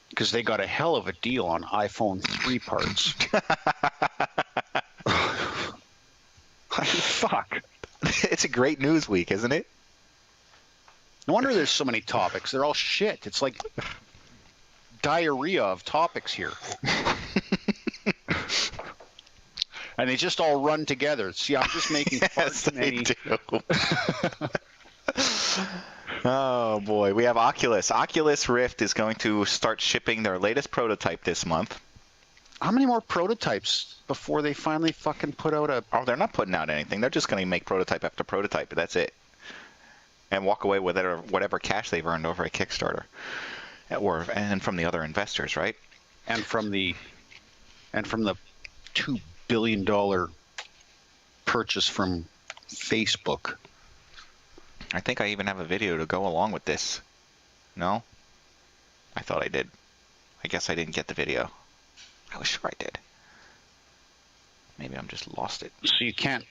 Because they got a hell of a deal on iPhone 3 parts. Fuck. It's a great news week, isn't it? No wonder there's so many topics. They're all shit. It's like diarrhea of topics here. And they just all run together. See, I'm just making far too many. Oh boy, we have Oculus. Oculus Rift is going to start shipping their latest prototype this month. How many more prototypes before they finally fucking put out a... Oh, they're not putting out anything. They're just going to make prototype after prototype, but that's it. And walk away with whatever cash they've earned over at Kickstarter, and from the other investors, right? And from the $2 billion purchase from Facebook. I think I even have a video to go along with this. No? I thought I did. I guess I didn't get the video. I was sure I did. Maybe I'm just lost it. So you can't...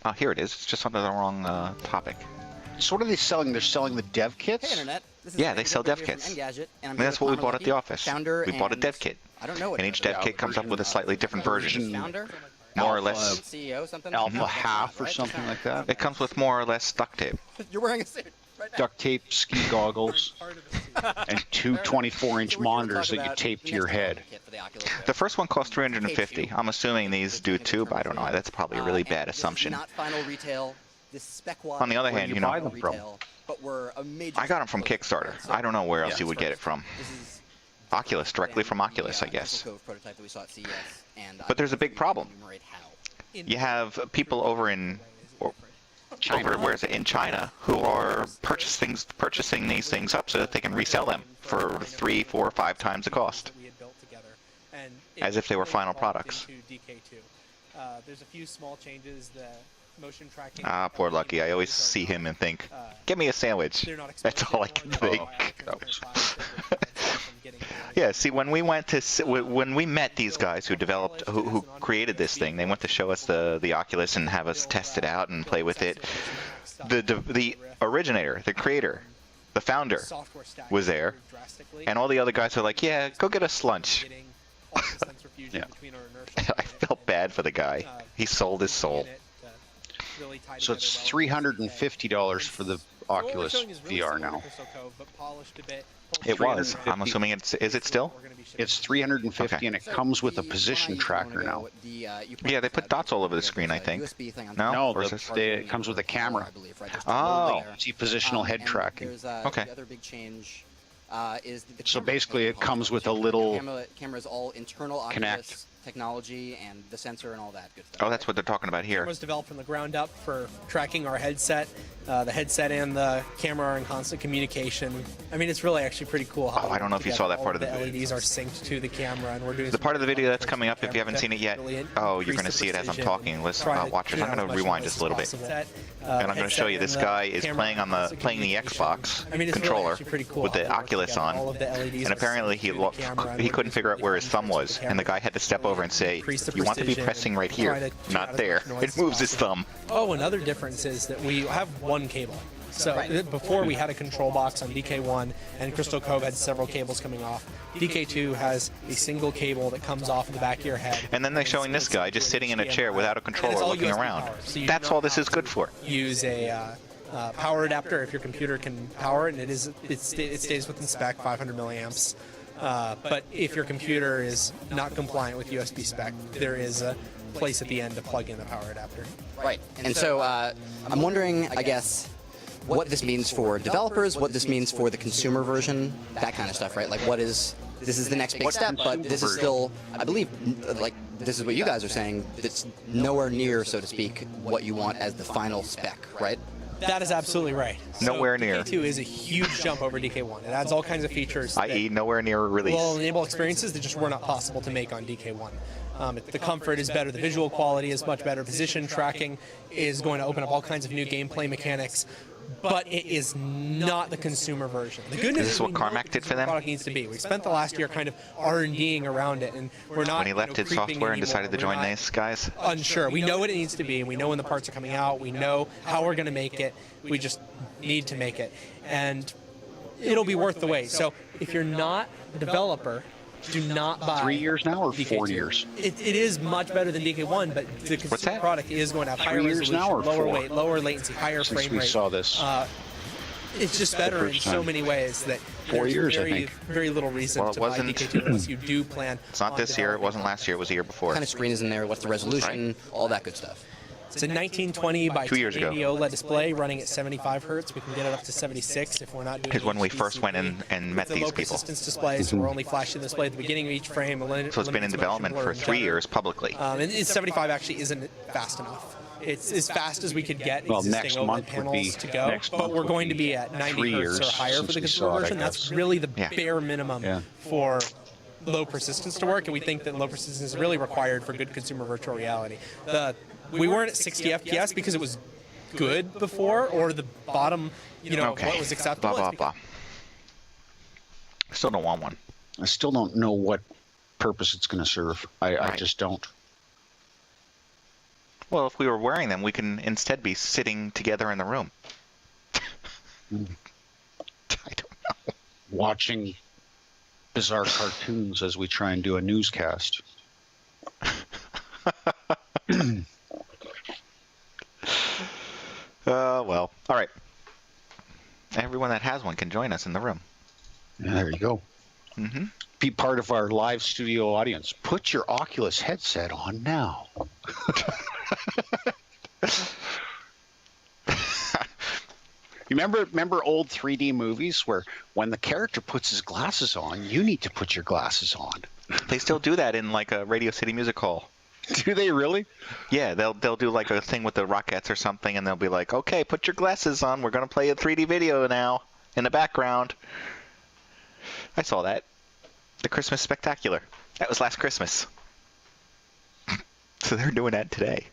Oh, here it is. It's just under the wrong topic. So what are they selling? They're selling the dev kits? Hey, Internet. This is yeah, they sell dev kits. And that's what we bought at the office. We bought a dev kit. I don't know what and each dev kit comes up with a slightly different version. More or less. CEO, something? Alpha half or something like that? It comes with more or less duct tape. You're wearing a suit right now. Duct tape, ski goggles, and two 24-inch monitors that you tape to your head. The first one cost $350. I'm assuming these do too, but I don't know. That's probably a really bad assumption. On the other hand, you know, I got them from Kickstarter. I don't know where else you would get it from. Oculus, directly from Oculus, I guess. But there's a big problem. You have people over in China, in China, who are purchasing these things up so that they can resell them for 3, 4, 5 times the cost, as if they were final products. There's a few small changes. The motion tracking. Ah, poor Lucky. I always see him and think, "Give me a sandwich." That's all I can think. Yeah. See, when we met these guys who created this thing, they went to show us the Oculus and have us test it out and play with it. The originator, the creator, the founder was there, and all the other guys are like, "Yeah, go get us lunch." Yeah. I felt bad for the guy. He sold his soul. really tie So together it's well. $350 for the Oculus VR now. But polished a bit. It was. I'm assuming it's. Is it still? It's $350, Okay. and it comes with a position tracker now. Yeah, they put dots all over the screen, I think. No? No, Or is this- it comes with a camera. Oh. See positional head tracking. Okay. The other big change is the So camera basically, it technology. comes with a little Camera is all internal Connect. Oculus technology and the sensor and all that good stuff. Oh, that's what they're talking about here. It was developed from the ground up for tracking our headset. The headset and the camera are in constant communication. I mean, it's really actually pretty cool. How Oh, I don't know if you saw that all part of the LEDs are synced to the camera, and we're doing The part of the video that's coming up, if you haven't seen it yet. Oh, you're going to see it as I'm talking. Let's watch it. I'm going to rewind just a little bit. And I'm going to show you this guy is playing the Xbox controller with the Oculus on, and apparently he couldn't figure out where his thumb was, and the guy had to step over and say, "You want to be pressing right here, not there." It moves his thumb. Oh, another difference is that we have one cable. So before we had a control box on DK1, and Crystal Cove had several cables coming off. DK2 has a single cable that comes off the back of your head. And then they're showing this guy just sitting in a chair without a controller looking around. That's all this is good for. Use a power adapter if your computer can power it, and it stays within spec, 500 milliamps. But if your computer is not compliant with USB spec, there is a place at the end to plug in the power adapter. Right. And so I'm wondering, I guess, what this means for developers, what this means for the consumer version, that kind of stuff, right? Like, this is the next big step, but this is still, I believe, like, this is what you guys are saying, it's nowhere near, so to speak, what you want as the final spec, right? That is absolutely right. Nowhere near. DK2 is a huge jump over DK1. It adds all kinds of features. I.e. nowhere near release. Will enable experiences that just were not possible to make on DK1. The comfort is better, the visual quality is much better, position tracking is going to open up all kinds of new gameplay mechanics, but it is not the consumer version. The good news is what Carmack did for them. Product needs to be. We spent the last year kind of R&Ding around it, and we're not. When he left his software and decided to join these guys. Unsure. We know what it needs to be, and we know when the parts are coming out. We know how we're going to make it. We just need to make it, and it'll be worth the wait. So if you're not a developer, do not buy 3 years now or DK2. 4 years? It is much better than DK1, but the consumer product is going to have higher 3 years resolution, now or lower 4? weight, lower latency, higher Since frame we rate. saw this. It's just better in so many ways that 4 there's years, I very, think. very little reason to buy DK2 unless you do plan. It's not this year, it wasn't last year, it was the year before. What kind of screen is in there? What's the resolution? All that good stuff. It's a 1920 by 2 years ago. 1080 OLED display running at 75 hertz. We can get it up to 76 if we're not doing. Because when we first went in and met it's a these low people. persistence display, so we're only flashing the display at the beginning of each frame. So it's been in development for 3 years publicly. And 75 actually isn't fast enough. It's as fast as we could get Well, existing next OLED month would panels be- to go, next but month we're would going to be be at 90 3 hertz years or higher for since the we consumer saw it, I version. That's guess. really the Yeah. bare minimum for low persistence to work, and we think that low persistence is really required for good consumer virtual reality. We weren't at 60 FPS because it was good before, or the bottom, Okay. what was acceptable. Blah, blah, blah. I still don't want one. I still don't know what purpose it's going to serve. I just don't. Well, if we were wearing them, we can instead be sitting together in the room. I don't know. Watching bizarre cartoons as we try and do a newscast. Well, all right. Everyone that has one can join us in the room. Yeah, there you go. Mm-hmm. Be part of our live studio audience. Put your Oculus headset on now. You remember old 3D movies where when the character puts his glasses on, you need to put your glasses on. They still do that in like a Radio City Music Hall. Do they really? Yeah, they'll do like a thing with the Rockettes or something, and they'll be like, "Okay, put your glasses on. We're gonna play a 3D video now in the background." I saw that. The Christmas Spectacular. That was last Christmas. So they're doing that today.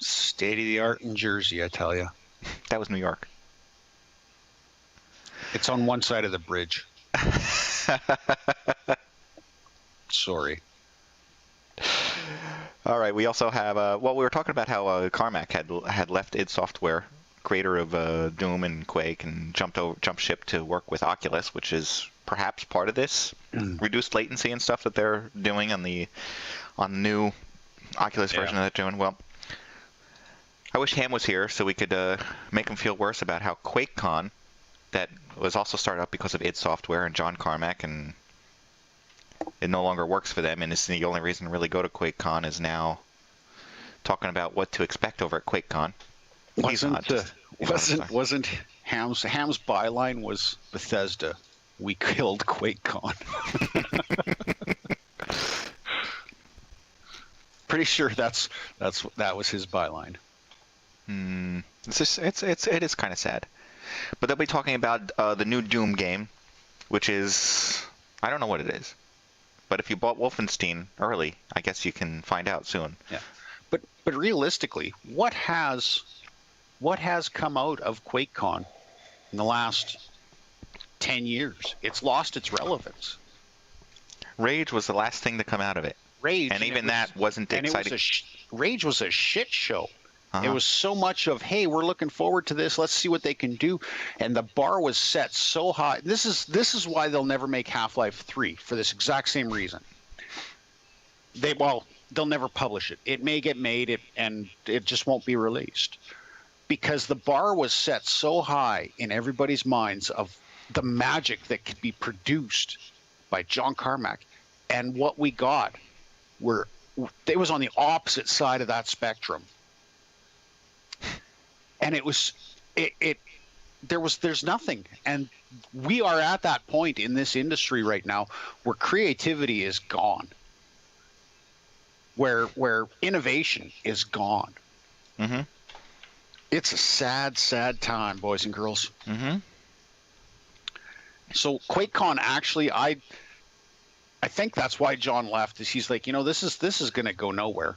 State of the art in Jersey, I tell you. That was New York. It's on one side of the bridge. Sorry. All right. We also have. Well, we were talking about how Carmack had left id Software, creator of Doom and Quake, and jumped ship to work with Oculus, which is perhaps part of this reduced latency and stuff that they're doing on the new Oculus version of that doing well. I wish Ham was here so we could make him feel worse about how QuakeCon, that was also started up because of id Software and John Carmack, and it no longer works for them, and it's the only reason to really go to QuakeCon is now talking about what to expect over at QuakeCon. Wasn't Ham's byline was Bethesda? We killed QuakeCon. Pretty sure that was his byline. It is kind of sad, but they'll be talking about the new Doom game, which is, I don't know what it is, but if you bought Wolfenstein early, I guess you can find out soon. Yeah, but realistically, what has come out of QuakeCon in the last 10 years? It's lost its relevance. Rage was the last thing to come out of it. Rage, and even that wasn't exciting. Rage was a shit show. It was so much of, hey, we're looking forward to this. Let's see what they can do. And the bar was set so high. This is why they'll never make Half-Life 3, for this exact same reason. They'll never publish it. It may get made, and it just won't be released. Because the bar was set so high in everybody's minds of the magic that could be produced by John Carmack. And what we got it was on the opposite side of that spectrum. And there's nothing. And we are at that point in this industry right now where creativity is gone, where innovation is gone. Mm-hmm. It's a sad, sad time, boys and girls. Mm-hmm. So QuakeCon, actually, I think that's why John left. Is he's like, this is going to go nowhere.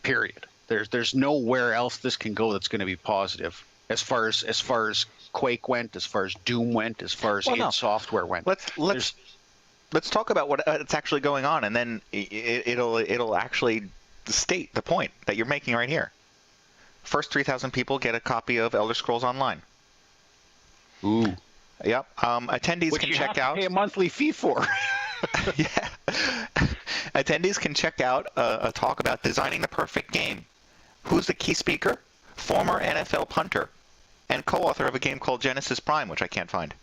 Period. There's nowhere else this can go that's going to be positive as far as Quake went, as far as Doom went, as far as id Software went. Let's talk about what's actually going on, and then it'll actually state the point that you're making right here. First 3,000 people get a copy of Elder Scrolls Online. Ooh. Yep. Attendees Which can you check have to out. Pay a monthly fee for. Yeah. Attendees can check out a talk about designing the perfect game. Who's the key speaker? Former NFL punter and co-author of a game called Genesis Prime, which I can't find.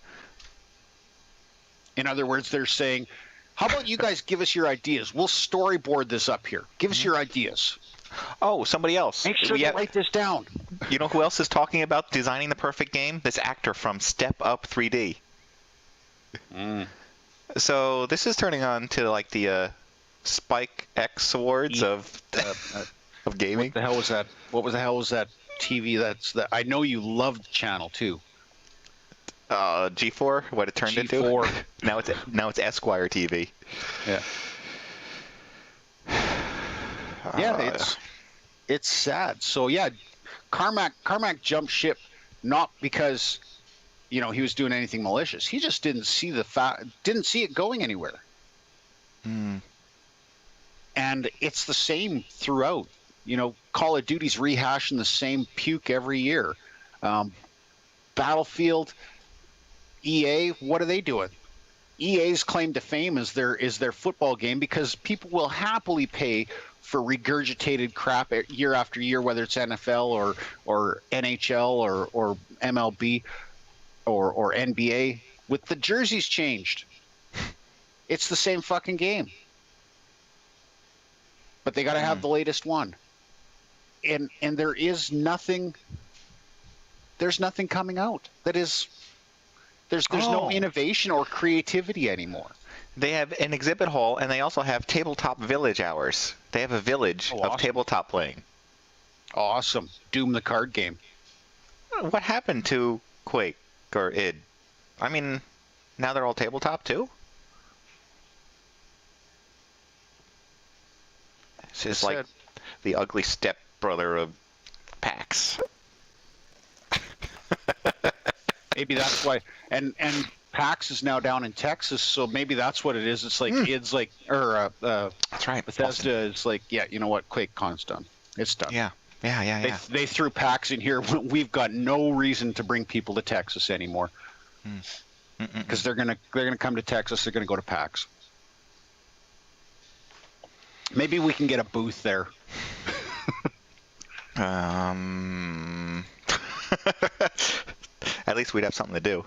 In other words, they're saying, how about you guys give us your ideas? We'll storyboard this up here. Give us your ideas. Oh, somebody else. Make sure you write this down. You know who else is talking about designing the perfect game? This actor from Step Up 3D. So this is turning on to like the Spike X Awards of gaming. What the hell was that? Was that TV? That I know you loved the channel too. G4, what it turned G4. into. Now it's Esquire TV. Yeah. Yeah, it's sad. So yeah, Carmack jumped ship, not because he was doing anything malicious. He just didn't see it going anywhere. And it's the same throughout. Call of Duty's rehashing the same puke every year. Battlefield, EA, what are they doing? EA's claim to fame is their football game, because people will happily pay for regurgitated crap year after year, whether it's NFL or NHL or MLB or NBA. With the jerseys changed, it's the same fucking game, but they got to have the latest one. And there is nothing. There's nothing coming out that is. There's no innovation or creativity anymore. They have an exhibit hall, and they also have tabletop village hours. They have a village of tabletop playing. Awesome. Doom the card game. What happened to Quake or id? I mean, now they're all tabletop too? This is like the ugly stepbrother of PAX. Maybe that's why. And PAX is now down in Texas, so maybe that's what it is. It's like id's like, or that's right. Bethesda is like, yeah, you know what? QuakeCon's done. It's done. Yeah. They threw PAX in here. We've got no reason to bring people to Texas anymore, because they're gonna come to Texas. They're gonna go to PAX. Maybe we can get a booth there. At least we'd have something to do.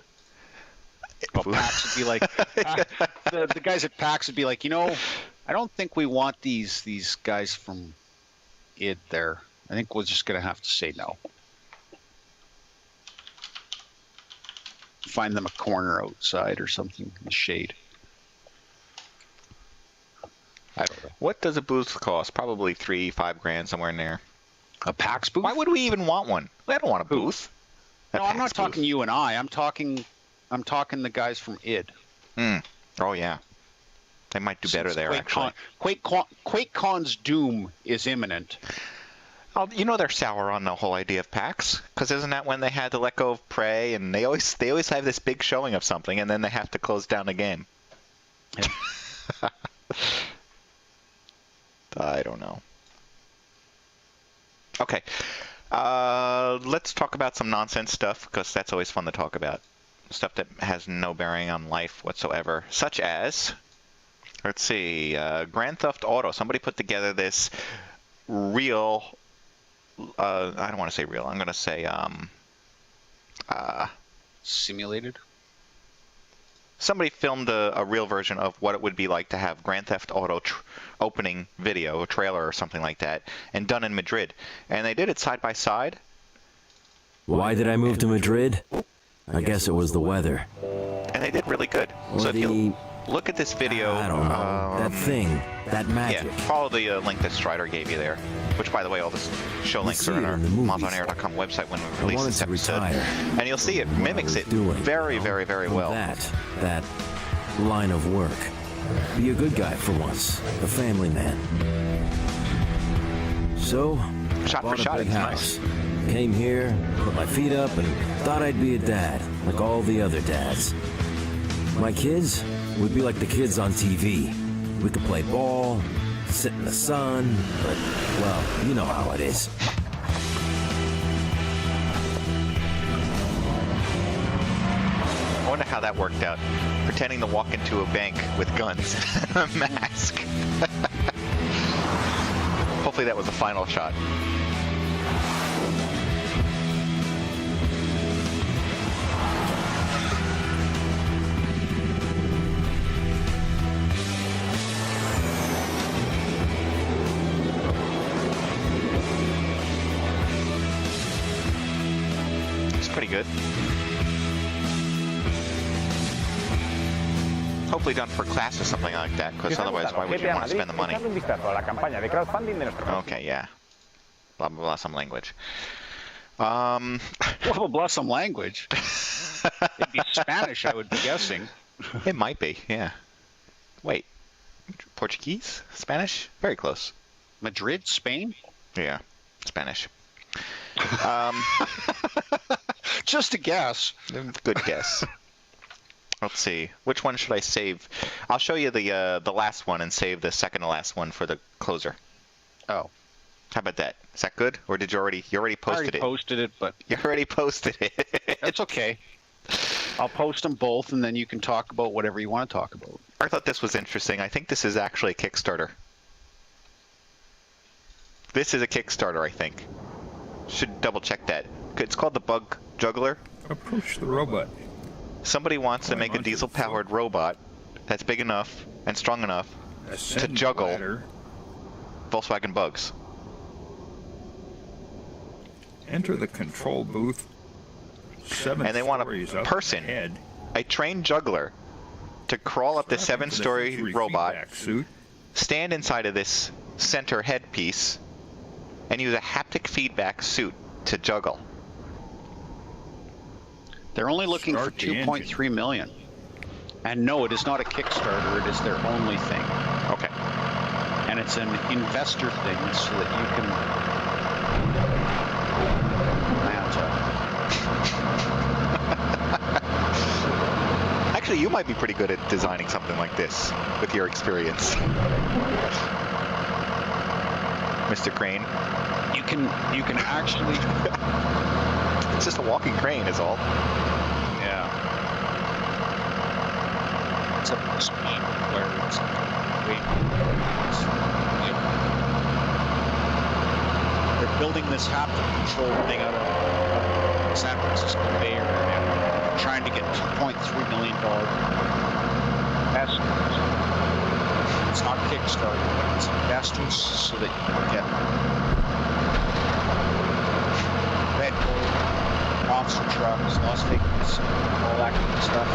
Well, PAX would be like, the guys at PAX would be like, you know, I don't think we want these guys from id there. I think we're just gonna have to say no. Find them a corner outside or something in the shade. I don't know. What does a booth cost? Probably $3-5 grand, somewhere in there. A PAX booth? Why would we even want one? I don't want a booth. No, I'm not talking you and I. I'm talking the guys from id. Oh yeah, they might do better there actually. QuakeCon's doom is imminent. Oh, you know they're sour on the whole idea of PAX, because isn't that when they had to let go of Prey, and they always have this big showing of something, and then they have to close down the game. Yeah. I don't know. Okay, let's talk about some nonsense stuff, because that's always fun to talk about. Stuff that has no bearing on life whatsoever, such as, let's see, Grand Theft Auto. Somebody put together this real, I don't want to say real, I'm going to say simulated. Somebody filmed a real version of what it would be like to have Grand Theft Auto opening video, a trailer or something like that, and done in Madrid. And they did it side by side. Why did I move to Madrid? I guess it was the weather. And they did really good. Or so if you look at this video... I don't know. That thing. That magic. Yeah, follow the link that Stryder gave you there. Which, by the way, all the show links are on our MODSonair.com website when we release this episode. And you'll see it mimics it very, very, very well. That line of work. Be a good guy for once. A family man. So, shot for bought shot, a big it's house. nice. Came here, put my feet up, and thought I'd be a dad, like all the other dads. My kids would be like the kids on TV. We could play ball, sit in the sun, but, well, you know how it is. I wonder how that worked out. Pretending to walk into a bank with guns and a mask. Hopefully that was the final shot. Pretty good. Hopefully done for class or something like that, because otherwise why would you want to spend the money? Okay, yeah. Blah, blah, blah, some language. Blah, blah, blah, some language. It'd be Spanish, I would be guessing. It might be, yeah. Wait. Portuguese? Spanish? Very close. Madrid? Spain? Yeah. Spanish. Just a guess. Good guess. Let's see. Which one should I save? I'll show you the last one and save the second to last one for the closer. Oh. How about that? Is that good? Or did you already posted it? I already posted it, but... You already posted it. That's okay. I'll post them both, and then you can talk about whatever you want to talk about. I thought this was interesting. I think this is actually a Kickstarter. This is a Kickstarter, I think. Should double check that. It's called the Bug Juggler. Approach the robot. Somebody wants to make a diesel-powered robot that's big enough and strong enough to juggle Volkswagen Bugs. Enter the control booth. And they want a person, a trained juggler, to crawl up the 7-story robot, stand inside of this center headpiece, and use a haptic feedback suit to juggle. They're only looking for 2.3 million. And no, it is not a Kickstarter, it is their only thing. Okay. And it's an investor thing so that you can Actually, you might be pretty good at designing something like this with your experience. Mr. Crane. You can actually It's just a walking crane is all. Yeah. It's a speed where it's wait. building this haptic control thing out of San Francisco Bay Area, trying to get $2.3 million investors. It's not Kickstarter, but it's investors so that you can get Red Bull, monster trucks, Las Vegas, all that kind of stuff.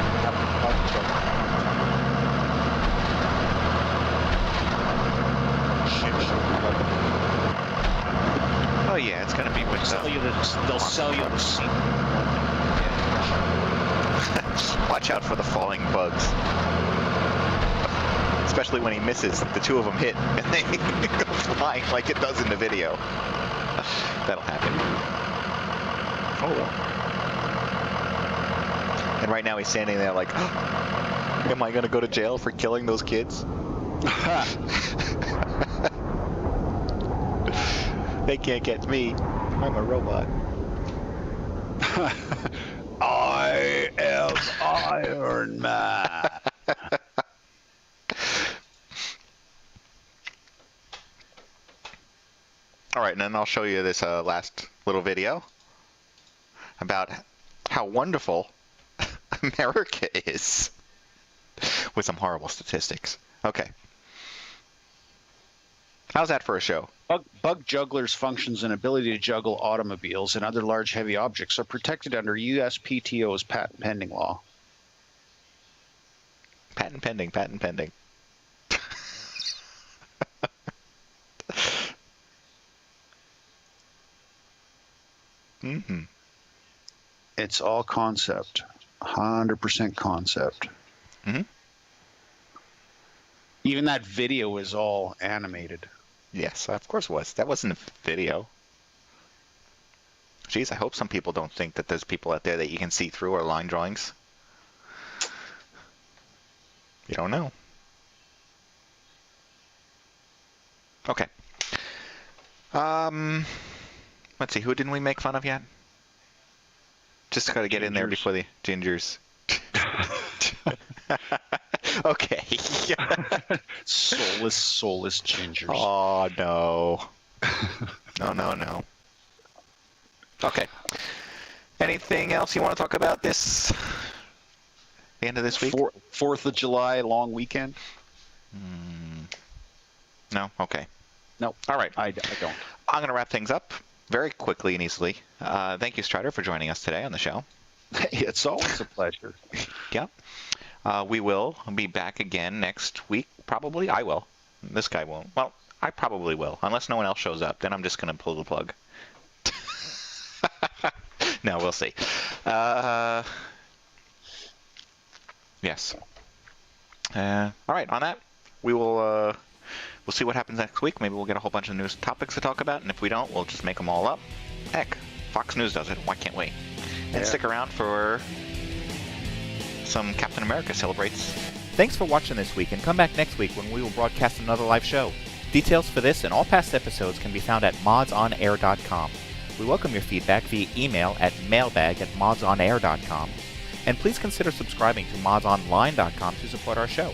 Oh yeah, it's gonna be with they'll sell you the seat. Watch out for the falling bugs. Especially when he misses, the two of them hit and they go flying like it does in the video. That'll happen. Oh. And right now he's standing there like, oh, am I gonna go to jail for killing those kids? They can't get me. I'm a robot. I am Iron Man. All right, and then I'll show you this last little video about how wonderful America is with some horrible statistics. Okay. How's that for a show? Bug jugglers' functions and ability to juggle automobiles and other large heavy objects are protected under USPTO's patent pending law. Patent pending, patent pending. Mm-hmm. It's all concept. 100% concept. Mm-hmm. Even that video is all animated. Yes, of course it was. That wasn't a video. Jeez, I hope some people don't think that there's people out there that you can see through or line drawings. You don't know. Okay. Let's see, who didn't we make fun of yet? Just gotta get in there before the gingers. Okay. Soulless gingers. Oh, no. No. Okay. Anything else you want to talk about the end of this week? 4th of July long weekend? No? Okay. No. All right. I don't. I'm going to wrap things up very quickly and easily. Thank you, Stryder, for joining us today on the show. It's always a pleasure. Yep. We will be back again next week, probably. I will. This guy won't. Well, I probably will, unless no one else shows up. Then I'm just going to pull the plug. No, we'll see. Yes. All right, on that, we'll see what happens next week. Maybe we'll get a whole bunch of news topics to talk about, and if we don't, we'll just make them all up. Heck, Fox News does it. Why can't we? And stick around for some Captain America celebrates. Thanks for watching this week, and come back next week when we will broadcast another live show. Details for this and all past episodes can be found at MODSonair.com. We welcome your feedback via email at mailbag@modsonair.com. And please consider subscribing to modsonline.com to support our show.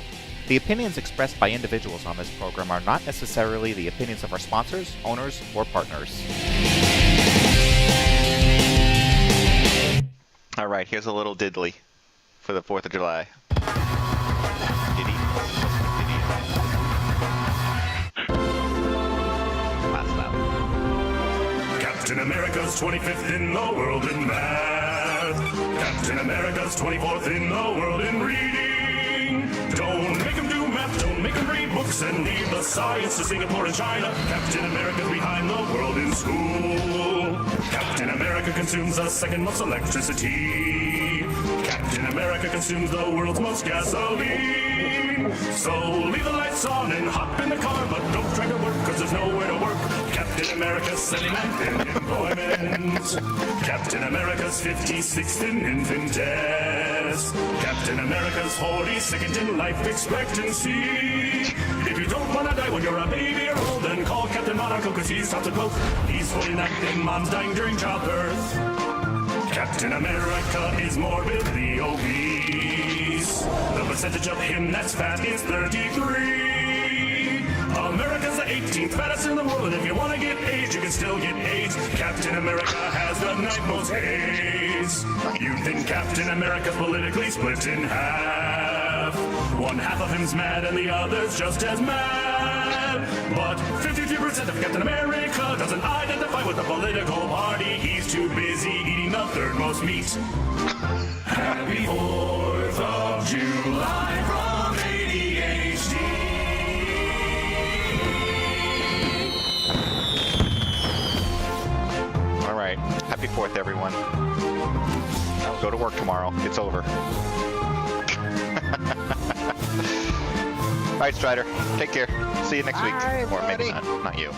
The opinions expressed by individuals on this program are not necessarily the opinions of our sponsors, owners, or partners. All right, here's a little diddly for the 4th of July. Diddy. Last loud. Captain America's 25th in the world in math. Captain America's 24th in the world in reading. Don't make him do math, don't make him read books and leave the science to Singapore and China. Captain America's behind the world in school. Captain America consumes the second most electricity. Captain America consumes the world's most gasoline. So leave the lights on and hop in the car, but don't try to work, cause there's nowhere to work. Captain America's 79th in employment. Captain America's 56th in infant deaths. Captain America's 42nd in life expectancy. If you don't want to die when you're a baby or old, then call Captain Monaco, cause he's top to both. He's 49th in mom's dying during childbirth. Captain America is morbidly obese. The percentage of him that's fat is 33. America's the 18th 16th fattest in the world, and if you want to get AIDS, you can still get AIDS. Captain America has the night most haze. You think Captain America's politically split in half. One half of him's mad and the other's just as mad. But 53% of Captain America doesn't identify with the political party. He's too busy eating the third most meat. Happy 4th of July from ADHD. All right. Happy 4th, everyone. Go to work tomorrow. It's over. All right, Stryder. Take care. See you next week. Bye, Or maybe buddy. not you.